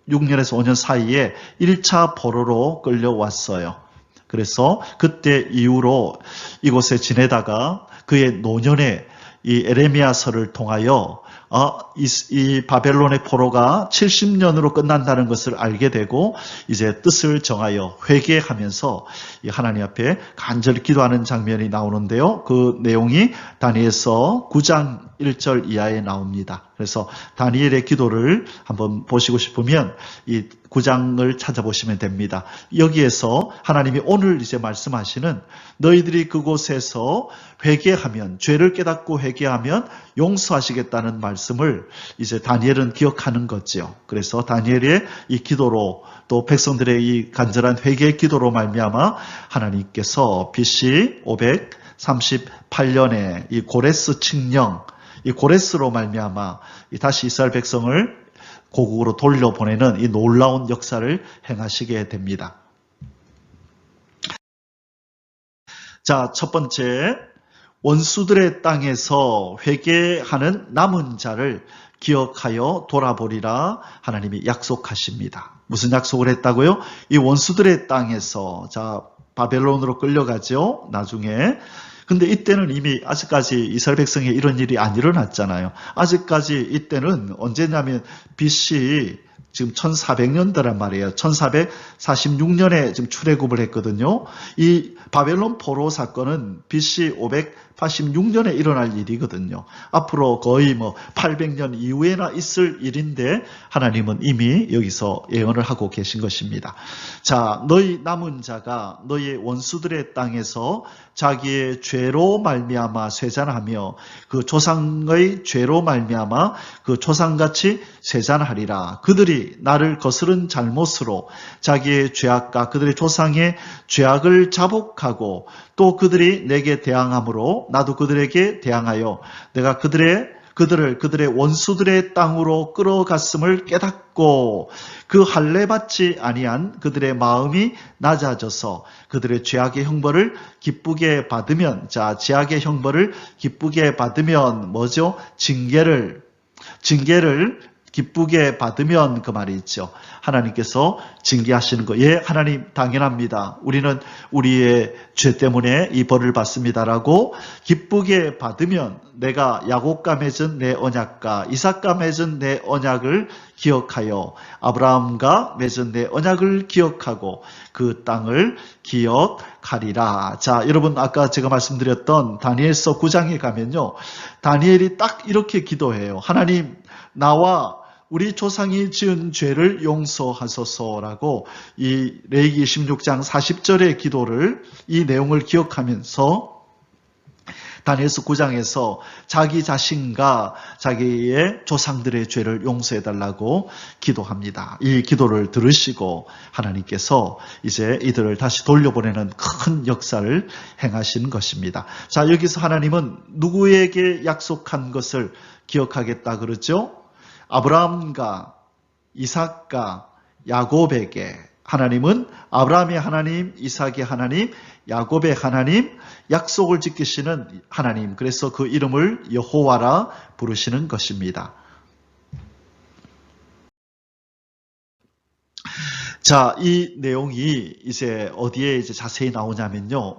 6년에서 5년 사이에 1차 포로로 끌려왔어요. 그래서 그때 이후로 이곳에 지내다가 그의 노년에 이 에레미야서를 통하여 이 바벨론의 포로가 70년으로 끝난다는 것을 알게 되고 이제 뜻을 정하여 회개하면서 하나님 앞에 간절히 기도하는 장면이 나오는데요. 그 내용이 다니엘서 9장 1절 이하에 나옵니다. 그래서 다니엘의 기도를 한번 보시고 싶으면 이 9장을 찾아보시면 됩니다. 여기에서 하나님이 오늘 이제 말씀하시는 너희들이 그곳에서 회개하면, 죄를 깨닫고 회개하면 용서하시겠다는 말씀을 이제 다니엘은 기억하는 거죠. 그래서 다니엘의 이 기도로 또 백성들의 이 간절한 회개의 기도로 말미암아 하나님께서 BC 538년에 이 고레스 칙령, 이 고레스로 말미암아 다시 이스라엘 백성을 고국으로 돌려보내는 이 놀라운 역사를 행하시게 됩니다. 자, 첫 번째, 원수들의 땅에서 회개하는 남은 자를 기억하여 돌아보리라 하나님이 약속하십니다. 무슨 약속을 했다고요? 이 원수들의 땅에서, 자, 바벨론으로 끌려가죠, 나중에. 근데 이때는 이미 아직까지 이스라엘 백성에 이런 일이 안 일어났잖아요. 아직까지 이때는 언제냐면 BC 지금 1400년대란 말이에요. 1446년에 지금 출애굽을 했거든요. 이 바벨론 포로 사건은 BC 586년에 일어날 일이거든요. 앞으로 거의 800년 이후에나 있을 일인데 하나님은 이미 여기서 예언을 하고 계신 것입니다. 자, 너희 남은 자가 너희 원수들의 땅에서 자기의 죄로 말미암아 쇠잔하며 그 조상의 죄로 말미암아 그 조상같이 쇠잔하리라. 그들이 나를 거스른 잘못으로 자기의 죄악과 그들의 조상의 죄악을 자복하고 또 그들이 내게 대항함으로 나도 그들에게 대항하여 내가 그들을 그들의 원수들의 땅으로 끌어갔음을 깨닫고 그 할례 받지 아니한 그들의 마음이 낮아져서 그들의 죄악의 형벌을 기쁘게 받으면, 자, 죄악의 형벌을 기쁘게 받으면 뭐죠? 징계를 기쁘게 받으면 그 말이 있죠. 하나님께서 징계하시는 거. 예, 하나님 당연합니다. 우리는 우리의 죄 때문에 이 벌을 받습니다라고 기쁘게 받으면 내가 야곱과 맺은 내 언약과 이삭과 맺은 내 언약을 기억하여 아브라함과 맺은 내 언약을 기억하고 그 땅을 기억하리라. 자, 여러분 아까 제가 말씀드렸던 다니엘서 9장에 가면요. 다니엘이 딱 이렇게 기도해요. 하나님, 나와 우리 조상이 지은 죄를 용서하소서라고 이 레위기 16장 40절의 기도를, 이 내용을 기억하면서 다니엘서 9장에서 자기 자신과 자기의 조상들의 죄를 용서해달라고 기도합니다. 이 기도를 들으시고 하나님께서 이제 이들을 다시 돌려보내는 큰 역사를 행하신 것입니다. 자, 여기서 하나님은 누구에게 약속한 것을 기억하겠다 그러죠? 아브라함과 이삭과 야곱에게. 하나님은 아브라함의 하나님, 이삭의 하나님, 야곱의 하나님, 약속을 지키시는 하나님. 그래서 그 이름을 여호와라 부르시는 것입니다. 자, 이 내용이 이제 어디에 이제 자세히 나오냐면요.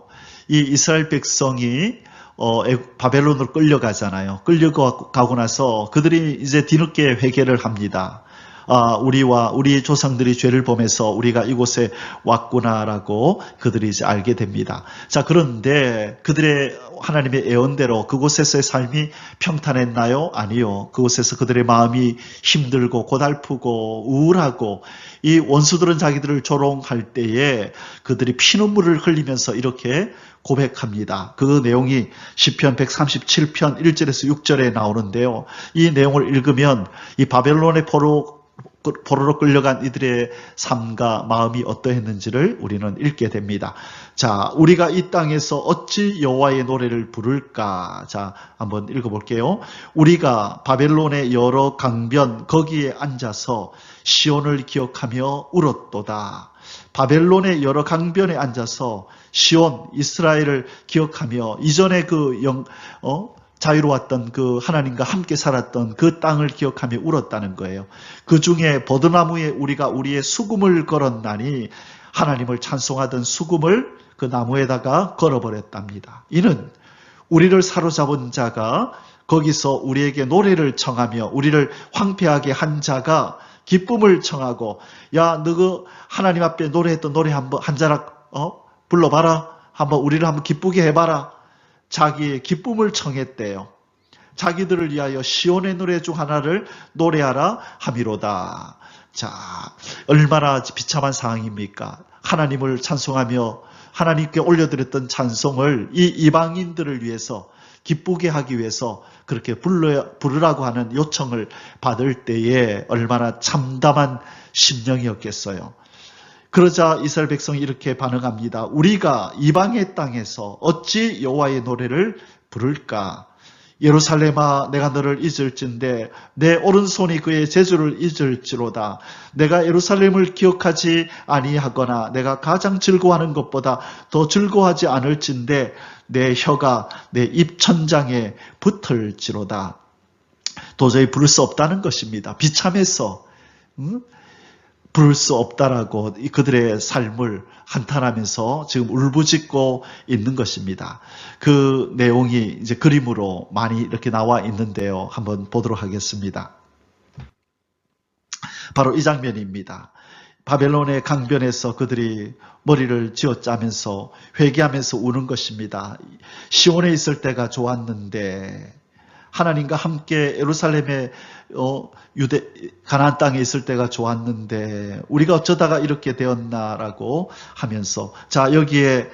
이 이스라엘 백성이 바벨론으로 끌려가잖아요. 끌려가고 나서 그들이 이제 뒤늦게 회개를 합니다. 우리와 우리 조상들이 죄를 범해서 우리가 이곳에 왔구나라고 그들이 이제 알게 됩니다. 자, 그런데 그들의 하나님의 예언대로 그곳에서의 삶이 평탄했나요? 아니요. 그곳에서 그들의 마음이 힘들고 고달프고 우울하고 이 원수들은 자기들을 조롱할 때에 그들이 피눈물을 흘리면서 이렇게 고백합니다. 그 내용이 시편 137편 1절에서 6절에 나오는데요. 이 내용을 읽으면 이 바벨론의 포로로 끌려간 이들의 삶과 마음이 어떠했는지를 우리는 읽게 됩니다. 자, 우리가 이 땅에서 어찌 여호와의 노래를 부를까? 자, 한번 읽어볼게요. 우리가 바벨론의 여러 강변 거기에 앉아서 시온을 기억하며 울었도다. 바벨론의 여러 강변에 앉아서 시온, 이스라엘을 기억하며 이전에 자유로웠던 그 하나님과 함께 살았던 그 땅을 기억하며 울었다는 거예요. 그 중에 버드나무에 우리가 우리의 수금을 걸었나니 하나님을 찬송하던 수금을 그 나무에다가 걸어버렸답니다. 이는 우리를 사로잡은 자가 거기서 우리에게 노래를 청하며 우리를 황폐하게 한 자가 기쁨을 청하고, 야, 너 하나님 앞에 노래했던 노래 한 자락 불러봐라. 한번 우리를 한번 기쁘게 해봐라. 자기의 기쁨을 청했대요. 자기들을 위하여 시온의 노래 중 하나를 노래하라 함이로다. 자, 얼마나 비참한 상황입니까? 하나님을 찬송하며 하나님께 올려드렸던 찬송을 이 이방인들을 위해서 기쁘게 하기 위해서 그렇게 부르라고 하는 요청을 받을 때에 얼마나 참담한 심령이었겠어요. 그러자 이스라엘 백성이 이렇게 반응합니다. 우리가 이방의 땅에서 어찌 여호와의 노래를 부를까? 예루살렘아, 내가 너를 잊을진데 내 오른손이 그의 제주를 잊을지로다. 내가 예루살렘을 기억하지 아니하거나 내가 가장 즐거워하는 것보다 더 즐거워하지 않을진데 내 혀가 내 입천장에 붙을지로다. 도저히 부를 수 없다는 것입니다. 비참해서 부를 수 없다라고 그들의 삶을 한탄하면서 지금 울부짖고 있는 것입니다. 그 내용이 이제 그림으로 많이 이렇게 나와 있는데요. 한번 보도록 하겠습니다. 바로 이 장면입니다. 바벨론의 강변에서 그들이 머리를 쥐어짜면서 회개하면서 우는 것입니다. 시온에 있을 때가 좋았는데, 하나님과 함께 예루살렘의 가나안 땅에 있을 때가 좋았는데 우리가 어쩌다가 이렇게 되었나라고 하면서, 자, 여기에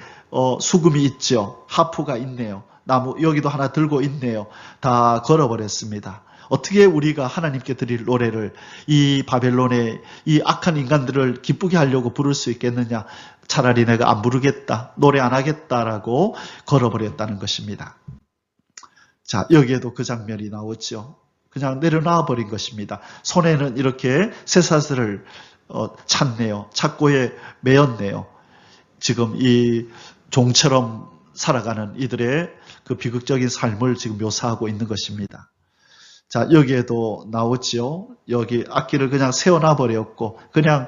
수금이 있죠. 하프가 있네요. 나무 여기도 하나 들고 있네요. 다 걸어버렸습니다. 어떻게 우리가 하나님께 드릴 노래를 이 바벨론의 이 악한 인간들을 기쁘게 하려고 부를 수 있겠느냐. 차라리 내가 안 부르겠다, 노래 안 하겠다라고 걸어버렸다는 것입니다. 자, 여기에도 그 장면이 나오죠. 그냥 내려놔 버린 것입니다. 손에는 이렇게 쇠사슬을 찼네요. 착고에 매었네요. 지금 이 종처럼 살아가는 이들의 그 비극적인 삶을 지금 묘사하고 있는 것입니다. 자, 여기에도 나오지요. 여기 악기를 그냥 세워놔 버렸고 그냥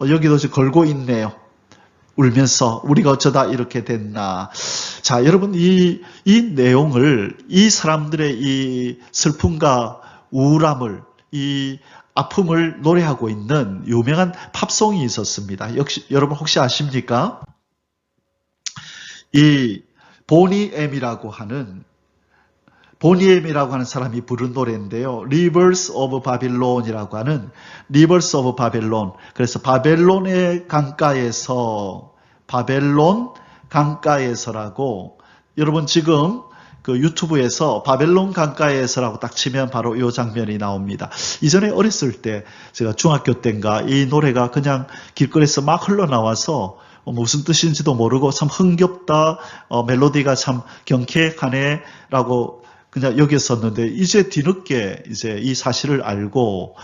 여기도 지금 걸고 있네요. 울면서 우리가 어쩌다 이렇게 됐나. 자, 여러분 이 내용을, 이 사람들의 이 슬픔과 우울함을, 이 아픔을 노래하고 있는 유명한 팝송이 있었습니다. 역시 여러분 혹시 아십니까? 이 보니 M이라고 하는 사람이 부른 노래인데요. Rivers of Babylon이라고 하는 Rivers of Babylon. 그래서 바벨론의 바벨론 강가에서라고, 여러분 지금 그 유튜브에서 바벨론 강가에서라고 딱 치면 바로 이 장면이 나옵니다. 이전에 어렸을 때 제가 중학교 때인가 이 노래가 그냥 길거리에서 막 흘러나와서 무슨 뜻인지도 모르고 참 흥겹다, 멜로디가 참 경쾌하네라고 그냥 여겼었는데, 이제 뒤늦게 이제 이 사실을 알고,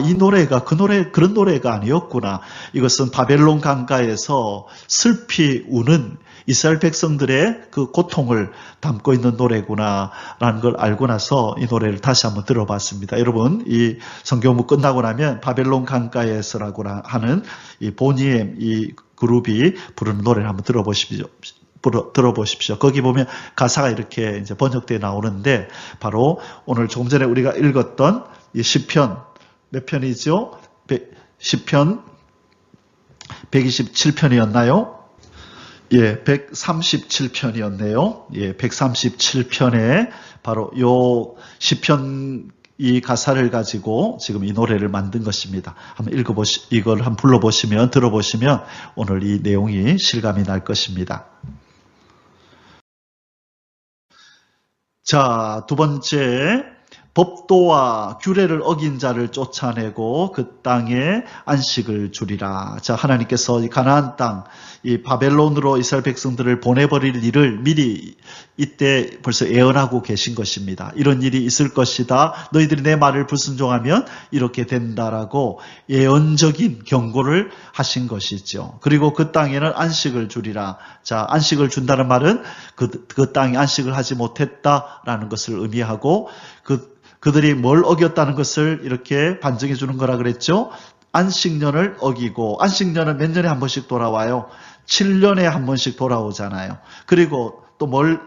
이 노래가 그런 노래가 아니었구나. 이것은 바벨론 강가에서 슬피 우는 이스라엘 백성들의 그 고통을 담고 있는 노래구나라는 걸 알고 나서 이 노래를 다시 한번 들어봤습니다. 여러분, 이 성경부 끝나고 나면 바벨론 강가에서라고 하는 이 보니엠 이 그룹이 부르는 노래를 한번 들어보십시오. 거기 보면 가사가 이렇게 이제 번역되어 나오는데, 바로 오늘 조금 전에 우리가 읽었던 이 시편, 몇 편이죠? 시편 127편이었나요? 예, 137편이었네요. 예, 137편에 바로 요 시편 이 가사를 가지고 지금 이 노래를 만든 것입니다. 한번 이걸 한번 불러보시면, 들어보시면 오늘 이 내용이 실감이 날 것입니다. 자, 두 번째, 법도와 규례를 어긴 자를 쫓아내고 그 땅에 안식을 주리라. 자, 하나님께서 이 가나안 땅, 이 바벨론으로 이스라엘 백성들을 보내버릴 일을 미리 이때 벌써 예언하고 계신 것입니다. 이런 일이 있을 것이다. 너희들이 내 말을 불순종하면 이렇게 된다라고 예언적인 경고를 하신 것이죠. 그리고 그 땅에는 안식을 주리라. 자, 안식을 준다는 말은 그 땅에 안식을 하지 못했다라는 것을 의미하고, 그들이 뭘 어겼다는 것을 이렇게 반증해 주는 거라 그랬죠. 안식년을 어기고, 안식년은 몇 년에 한 번씩 돌아와요? 7년에 한 번씩 돌아오잖아요. 그리고 또 뭘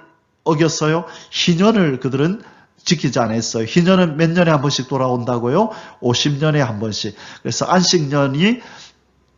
어겼어요? 희년을 그들은 지키지 않았어요. 희년은 몇 년에 한 번씩 돌아온다고요? 50년에 한 번씩. 그래서 안식년이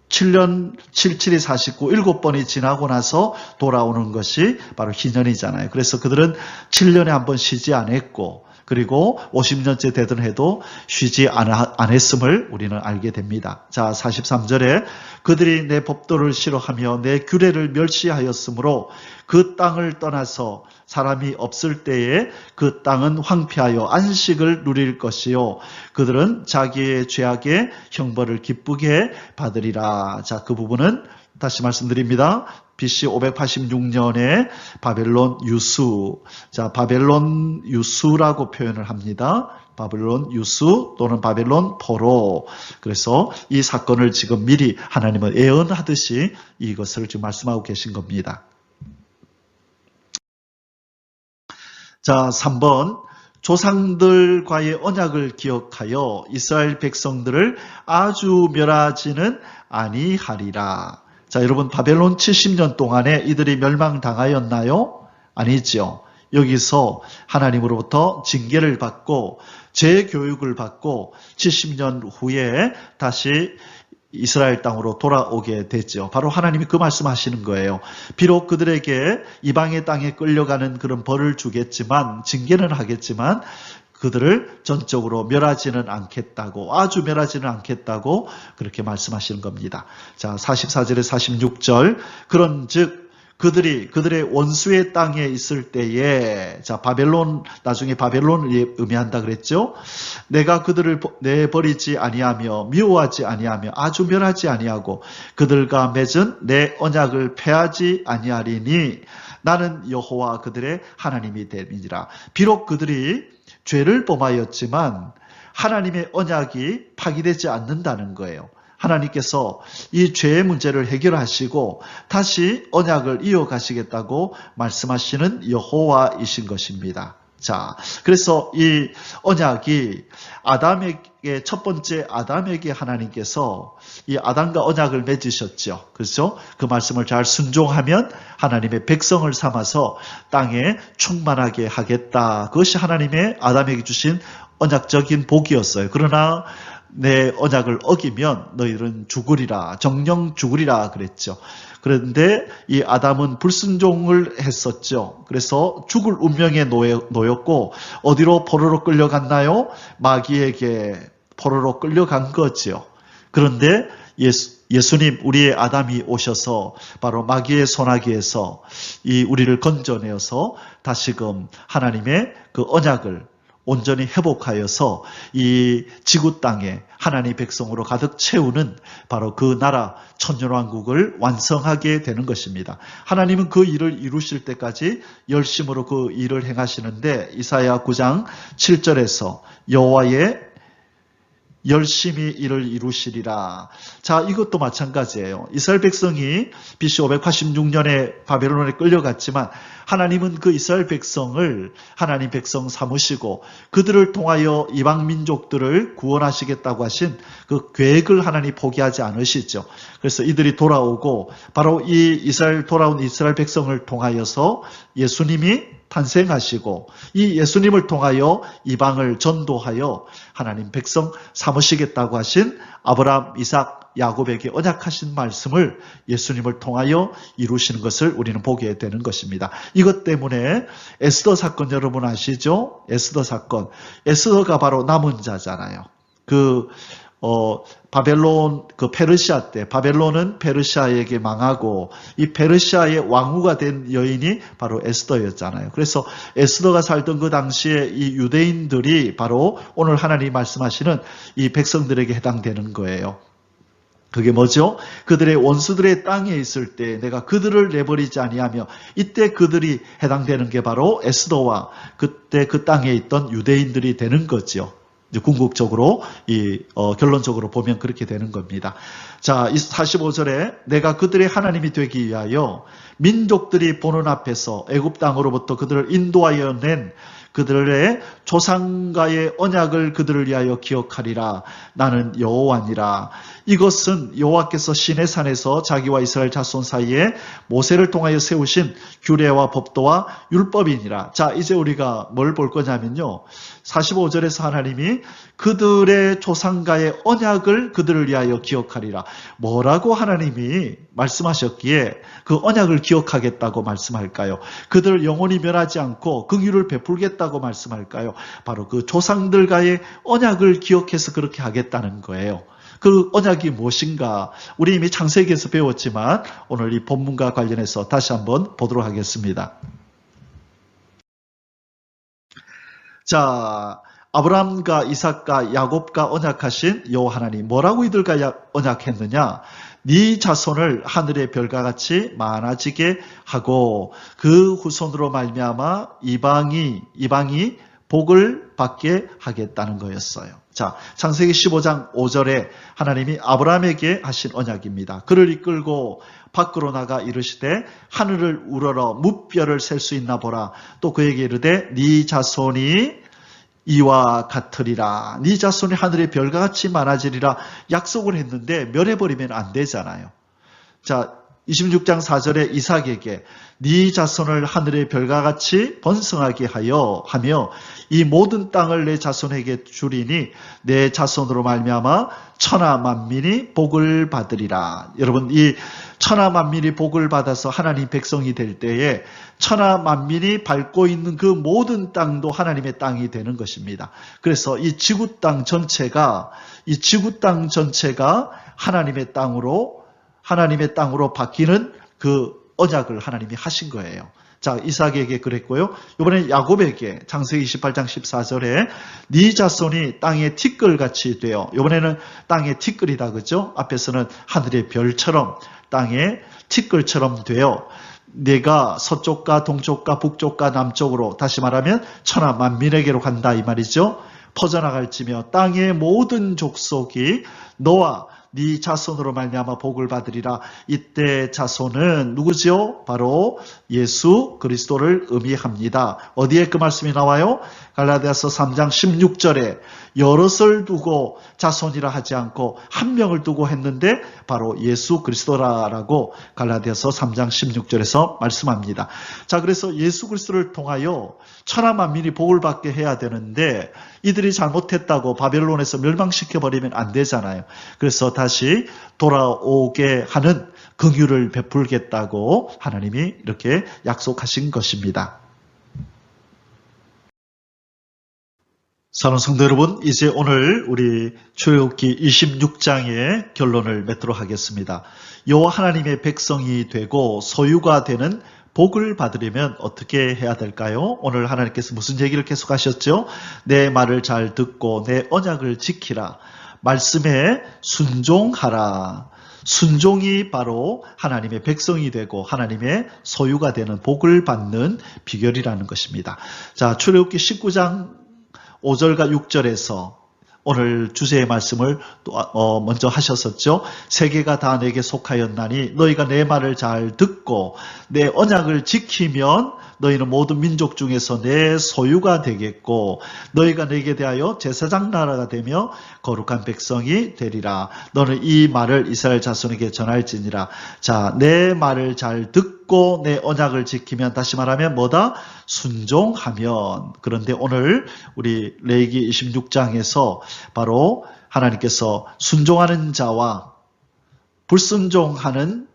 7년, 77이 49, 7번이 지나고 나서 돌아오는 것이 바로 희년이잖아요. 그래서 그들은 7년에 한 번 쉬지 않았고, 그리고 50년째 되던 해도 쉬지 않았음을 우리는 알게 됩니다. 자, 43절에 그들이 내 법도를 싫어하며 내 규례를 멸시하였으므로 그 땅을 떠나서 사람이 없을 때에 그 땅은 황폐하여 안식을 누릴 것이요 그들은 자기의 죄악의 형벌을 기쁘게 받으리라. 자, 그 부분은 다시 말씀드립니다. BC 586년에 바벨론 유수, 자, 바벨론 유수라고 표현을 합니다. 바벨론 유수 또는 바벨론 포로. 그래서 이 사건을 지금 미리 하나님은 예언하듯이 이것을 지금 말씀하고 계신 겁니다. 자, 3번. 조상들과의 언약을 기억하여 이스라엘 백성들을 아주 멸하지는 아니하리라. 자, 여러분, 바벨론 70년 동안에 이들이 멸망당하였나요? 아니죠. 여기서 하나님으로부터 징계를 받고 재교육을 받고 70년 후에 다시 이스라엘 땅으로 돌아오게 됐죠. 바로 하나님이 그 말씀하시는 거예요. 비록 그들에게 이방의 땅에 끌려가는 그런 벌을 주겠지만, 징계는 하겠지만 그들을 전적으로 멸하지는 않겠다고, 아주 멸하지는 않겠다고 그렇게 말씀하시는 겁니다. 자, 44절에 46절, 그런즉 그들이 그들의 원수의 땅에 있을 때에, 자, 바벨론, 나중에 바벨론을 의미한다 그랬죠. 내가 그들을 내버리지 아니하며 미워하지 아니하며 아주 멸하지 아니하고 그들과 맺은 내 언약을 폐하지 아니하리니 나는 여호와 그들의 하나님이 됨이니라. 비록 그들이 죄를 범하였지만 하나님의 언약이 파기되지 않는다는 거예요. 하나님께서 이 죄의 문제를 해결하시고 다시 언약을 이어가시겠다고 말씀하시는 여호와이신 것입니다. 자, 그래서 이 언약이 아담에게, 첫 번째 아담에게 하나님께서 이 아담과 언약을 맺으셨죠. 그렇죠? 그 말씀을 잘 순종하면 하나님의 백성을 삼아서 땅에 충만하게 하겠다. 그것이 하나님의 아담에게 주신 언약적인 복이었어요. 그러나 내 언약을 어기면 너희들은 죽으리라, 정령 죽으리라 그랬죠. 그런데 이 아담은 불순종을 했었죠. 그래서 죽을 운명에 놓였고 어디로 포로로 끌려갔나요? 마귀에게 포로로 끌려간 거죠. 그런데 예수님, 우리의 아담이 오셔서 바로 마귀의 손아귀에서 우리를 건져내어서 다시금 하나님의 그 언약을 온전히 회복하여서 이 지구 땅에 하나님의 백성으로 가득 채우는 바로 그 나라 천년왕국을 완성하게 되는 것입니다. 하나님은 그 일을 이루실 때까지 열심으로 그 일을 행하시는데 이사야 9장 7절에서 여호와의 열심히 이를 이루시리라. 자, 이것도 마찬가지예요. 이스라엘 백성이 BC 586년에 바벨론에 끌려갔지만 하나님은 그 이스라엘 백성을 하나님 백성 삼으시고 그들을 통하여 이방 민족들을 구원하시겠다고 하신 그 계획을 하나님 포기하지 않으시죠. 그래서 이들이 돌아오고 바로 이 돌아온 이스라엘 백성을 통하여서 예수님이 탄생하시고 이 예수님을 통하여 이방을 전도하여 하나님 백성 삼으시겠다고 하신 아브라함, 이삭, 야곱에게 언약하신 말씀을 예수님을 통하여 이루시는 것을 우리는 보게 되는 것입니다. 이것 때문에 에스더 여러분 아시죠? 에스더 사건. 에스더가 바로 남은 자잖아요. 바벨론, 페르시아 때, 바벨론은 페르시아에게 망하고, 이 페르시아의 왕후가 된 여인이 바로 에스더였잖아요. 그래서 에스더가 살던 그 당시에 이 유대인들이 바로 오늘 하나님이 말씀하시는 이 백성들에게 해당되는 거예요. 그게 뭐죠? 그들의 원수들의 땅에 있을 때 내가 그들을 내버리지 아니하며, 이때 그들이 해당되는 게 바로 에스더와 그때 그 땅에 있던 유대인들이 되는 거죠. 궁극적으로 결론적으로 보면 그렇게 되는 겁니다. 자, 45절에 내가 그들의 하나님이 되기 위하여 민족들이 보는 앞에서 애굽 땅으로부터 그들을 인도하여 낸 그들의 조상과의 언약을 그들을 위하여 기억하리라. 나는 여호와니라. 이것은 여호와께서 시내산에서 자기와 이스라엘 자손 사이에 모세를 통하여 세우신 규례와 법도와 율법이니라. 자, 이제 우리가 뭘 볼 거냐면요. 45절에서 하나님이 그들의 조상과의 언약을 그들을 위하여 기억하리라. 뭐라고 하나님이 말씀하셨기에 그 언약을 기억하겠다고 말씀할까요? 그들을 영원히 멸하지 않고 긍휼을 베풀겠다고 말씀할까요? 바로 그 조상들과의 언약을 기억해서 그렇게 하겠다는 거예요. 그 언약이 무엇인가? 우리 이미 창세기에서 배웠지만 오늘 이 본문과 관련해서 다시 한번 보도록 하겠습니다. 자, 아브라함과 이삭과 야곱과 언약하신 여호와 하나님, 뭐라고 이들과 언약했느냐? 네 자손을 하늘의 별과 같이 많아지게 하고 그 후손으로 말미암아 이방이 복을 받게 하겠다는 거였어요. 자, 창세기 15장 5절에 하나님이 아브라함에게 하신 언약입니다. 그를 이끌고 밖으로 나가 이르시되 하늘을 우러러 무별을 셀 수 있나 보라. 또 그에게 이르되 네 자손이 이와 같으리라. 네 자손이 하늘의 별과 같이 많아지리라 약속을 했는데 멸해버리면 안 되잖아요. 자, 26장 4절에 이삭에게 네 자손을 하늘의 별과 같이 번성하게 하며 이 모든 땅을 내 자손에게 주리니 내 자손으로 말미암아 천하 만민이 복을 받으리라. 여러분, 이 천하 만민이 복을 받아서 하나님 백성이 될 때에 천하 만민이 밟고 있는 그 모든 땅도 하나님의 땅이 되는 것입니다. 그래서 이 지구 땅 전체가 하나님의 땅으로 바뀌는 그 언약을 하나님이 하신 거예요. 자, 이삭에게 그랬고요. 이번에 야곱에게 창세기 28장 14절에 네 자손이 땅의 티끌같이 되어, 이번에는 땅의 티끌이다, 그죠? 앞에서는 하늘의 별처럼 땅의 티끌처럼 되어 내가 서쪽과 동쪽과 북쪽과 남쪽으로, 다시 말하면 천하 만민에게로 간다 이 말이죠. 퍼져나갈지며 땅의 모든 족속이 너와 네 자손으로 말미암아 복을 받으리라. 이때 자손은 누구지요? 바로 예수 그리스도를 의미합니다. 어디에 그 말씀이 나와요? 갈라디아서 3장 16절에 여럿을 두고 자손이라 하지 않고 한 명을 두고 했는데 바로 예수 그리스도라라고 갈라디아서 3장 16절에서 말씀합니다. 자, 그래서 예수 그리스도를 통하여 천하 만민이 복을 받게 해야 되는데 이들이 잘못했다고 바벨론에서 멸망시켜버리면 안 되잖아요. 그래서 다시 돌아오게 하는 긍휼을 베풀겠다고 하나님이 이렇게 약속하신 것입니다. 사랑하는 성도 여러분, 이제 오늘 우리 출애굽기 26장의 결론을 맺도록 하겠습니다. 여호와 하나님의 백성이 되고 소유가 되는 복을 받으려면 어떻게 해야 될까요? 오늘 하나님께서 무슨 얘기를 계속 하셨죠? 내 말을 잘 듣고 내 언약을 지키라. 말씀에 순종하라. 순종이 바로 하나님의 백성이 되고 하나님의 소유가 되는 복을 받는 비결이라는 것입니다. 자, 출애굽기 19장 5절과 6절에서 오늘 주제의 말씀을 먼저 하셨었죠. 세계가 다 내게 속하였나니 너희가 내 말을 잘 듣고 내 언약을 지키면 너희는 모든 민족 중에서 내 소유가 되겠고 너희가 내게 대하여 제사장 나라가 되며 거룩한 백성이 되리라. 너는 이 말을 이스라엘 자손에게 전할지니라. 자, 내 말을 잘 듣고 내 언약을 지키면, 다시 말하면 뭐다? 순종하면. 그런데 오늘 우리 레위기 26장에서 바로 하나님께서 순종하는 자와 불순종하는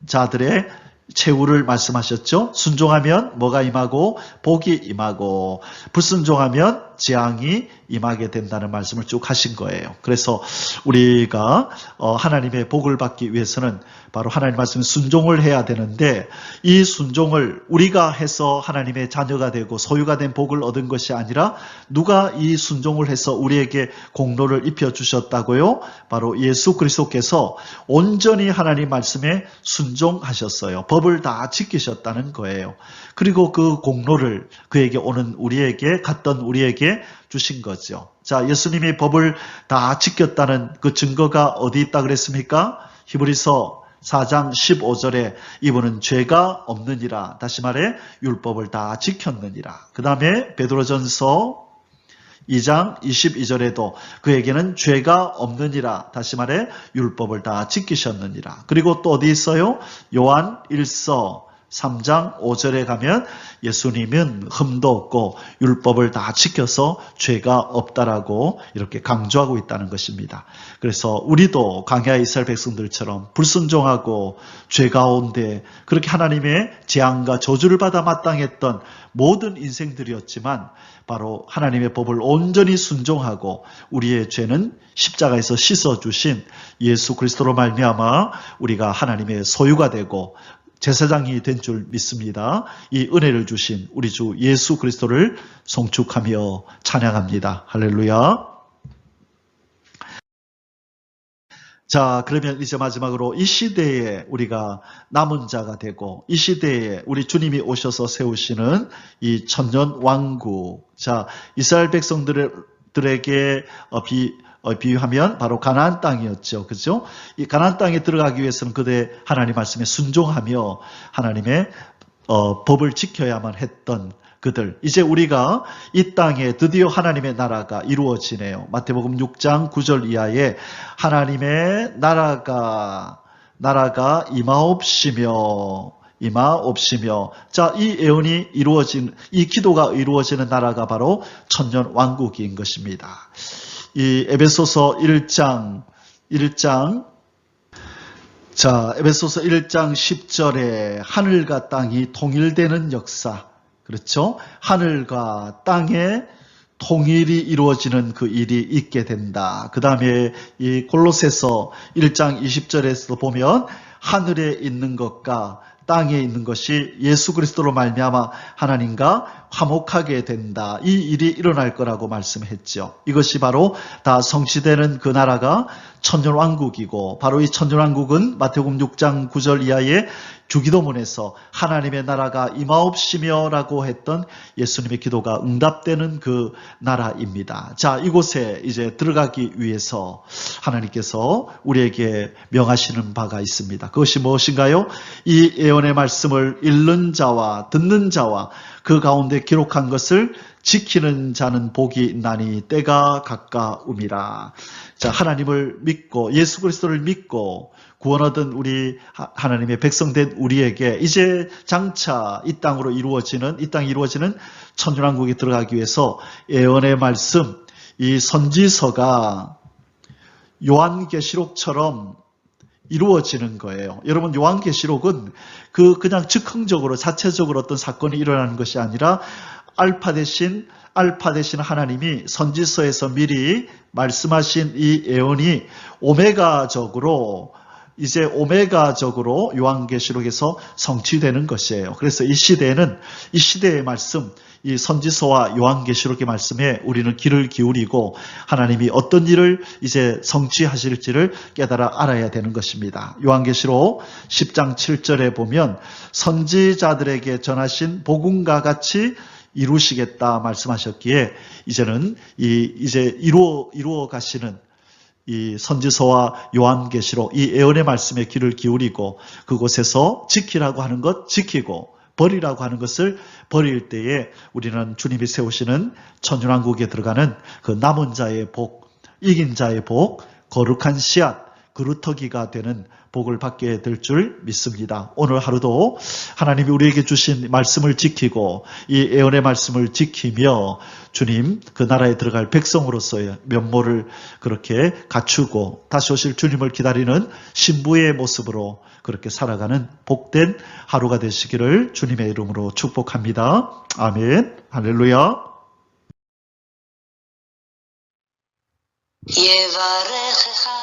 자들의 최후를 말씀하셨죠. 순종하면 뭐가 임하고 복이 임하고 불순종하면 재앙이 임하게 된다는 말씀을 쭉 하신 거예요. 그래서 우리가 하나님의 복을 받기 위해서는 바로 하나님 말씀 순종을 해야 되는데, 이 순종을 우리가 해서 하나님의 자녀가 되고 소유가 된 복을 얻은 것이 아니라 누가 이 순종을 해서 우리에게 공로를 입혀주셨다고요? 바로 예수 그리스도께서 온전히 하나님 말씀에 순종하셨어요. 법을 다 지키셨다는 거예요. 그리고 그 공로를 그에게 오는 우리에게, 갔던 우리에게 주신 거죠. 자, 예수님이 법을 다 지켰다는 그 증거가 어디 있다 그랬습니까? 히브리서 4장 15절에 이분은 죄가 없느니라. 다시 말해 율법을 다 지켰느니라. 그 다음에 베드로전서 2장 22절에도 그에게는 죄가 없느니라. 다시 말해 율법을 다 지키셨느니라. 그리고 또 어디 있어요? 요한 1서 3장 5절에 가면 예수님은 흠도 없고 율법을 다 지켜서 죄가 없다라고 이렇게 강조하고 있다는 것입니다. 그래서 우리도 광야의 이스라엘 백성들처럼 불순종하고 죄 가운데 그렇게 하나님의 재앙과 저주를 받아 마땅했던 모든 인생들이었지만 바로 하나님의 법을 온전히 순종하고 우리의 죄는 십자가에서 씻어주신 예수 그리스도로 말미암아 우리가 하나님의 소유가 되고 제사장이 된 줄 믿습니다. 이 은혜를 주신 우리 주 예수 그리스도를 송축하며 찬양합니다. 할렐루야. 자, 그러면 이제 마지막으로 이 시대에 우리가 남은 자가 되고 이 시대에 우리 주님이 오셔서 세우시는 이 천년 왕국. 자, 이스라엘 백성들에게 비유하면 바로 가나안 땅이었죠. 그죠? 이 가나안 땅에 들어가기 위해서는 그대 하나님 말씀에 순종하며 하나님의 법을 지켜야만 했던 그들. 이제 우리가 이 땅에 드디어 하나님의 나라가 이루어지네요. 마태복음 6장 9절 이하에 하나님의 나라가 임하옵시며. 자, 이 예언이 이 기도가 이루어지는 나라가 바로 천년 왕국인 것입니다. 이 에베소서 1장 에베소서 1장 10절에 하늘과 땅이 통일되는 역사, 그렇죠? 하늘과 땅의 통일이 이루어지는 그 일이 있게 된다. 그 다음에 이 골로새서 1장 20절에서도 보면 하늘에 있는 것과 땅에 있는 것이 예수 그리스도로 말미암아 하나님과 화목하게 된다. 이 일이 일어날 거라고 말씀했죠. 이것이 바로 다 성취되는 그 나라가 천년왕국이고, 바로 이 천년왕국은 마태복음 6장 9절 이하의 주기도문에서 하나님의 나라가 임하옵시며라고 했던 예수님의 기도가 응답되는 그 나라입니다. 자, 이곳에 이제 들어가기 위해서 하나님께서 우리에게 명하시는 바가 있습니다. 그것이 무엇인가요? 이 예언의 말씀을 읽는 자와 듣는 자와 그 가운데 기록한 것을 지키는 자는 복이 있나니 때가 가까움이라. 자, 하나님을 믿고 예수 그리스도를 믿고 구원 얻은 우리 하나님의 백성된 우리에게 이제 장차 이 땅 이루어지는 천년왕국에 들어가기 위해서 예언의 말씀, 이 선지서가 요한계시록처럼 이루어지는 거예요. 여러분, 요한계시록은 그냥 즉흥적으로 자체적으로 어떤 사건이 일어나는 것이 아니라 알파 대신 하나님이 선지서에서 미리 말씀하신 이 예언이 오메가적으로 요한계시록에서 성취되는 것이에요. 그래서 이 시대의 말씀, 이 선지서와 요한계시록의 말씀에 우리는 귀를 기울이고 하나님이 어떤 일을 이제 성취하실지를 깨달아 알아야 되는 것입니다. 요한계시록 10장 7절에 보면 선지자들에게 전하신 복음과 같이 이루시겠다 말씀하셨기에 이제는 이제 이루어 가시는 이 선지서와 요한계시록 이 예언의 말씀에 귀를 기울이고 그곳에서 지키라고 하는 것 지키고 버리라고 하는 것을 버릴 때에 우리는 주님이 세우시는 천년왕국에 들어가는 그 남은 자의 복, 이긴 자의 복, 거룩한 씨앗, 그루터기가 되는 복을 받게 될 줄 믿습니다. 오늘 하루도 하나님이 우리에게 주신 말씀을 지키고 이 예언의 말씀을 지키며 주님 그 나라에 들어갈 백성으로서의 면모를 그렇게 갖추고 다시 오실 주님을 기다리는 신부의 모습으로 그렇게 살아가는 복된 하루가 되시기를 주님의 이름으로 축복합니다. 아멘. 할렐루야. יברכך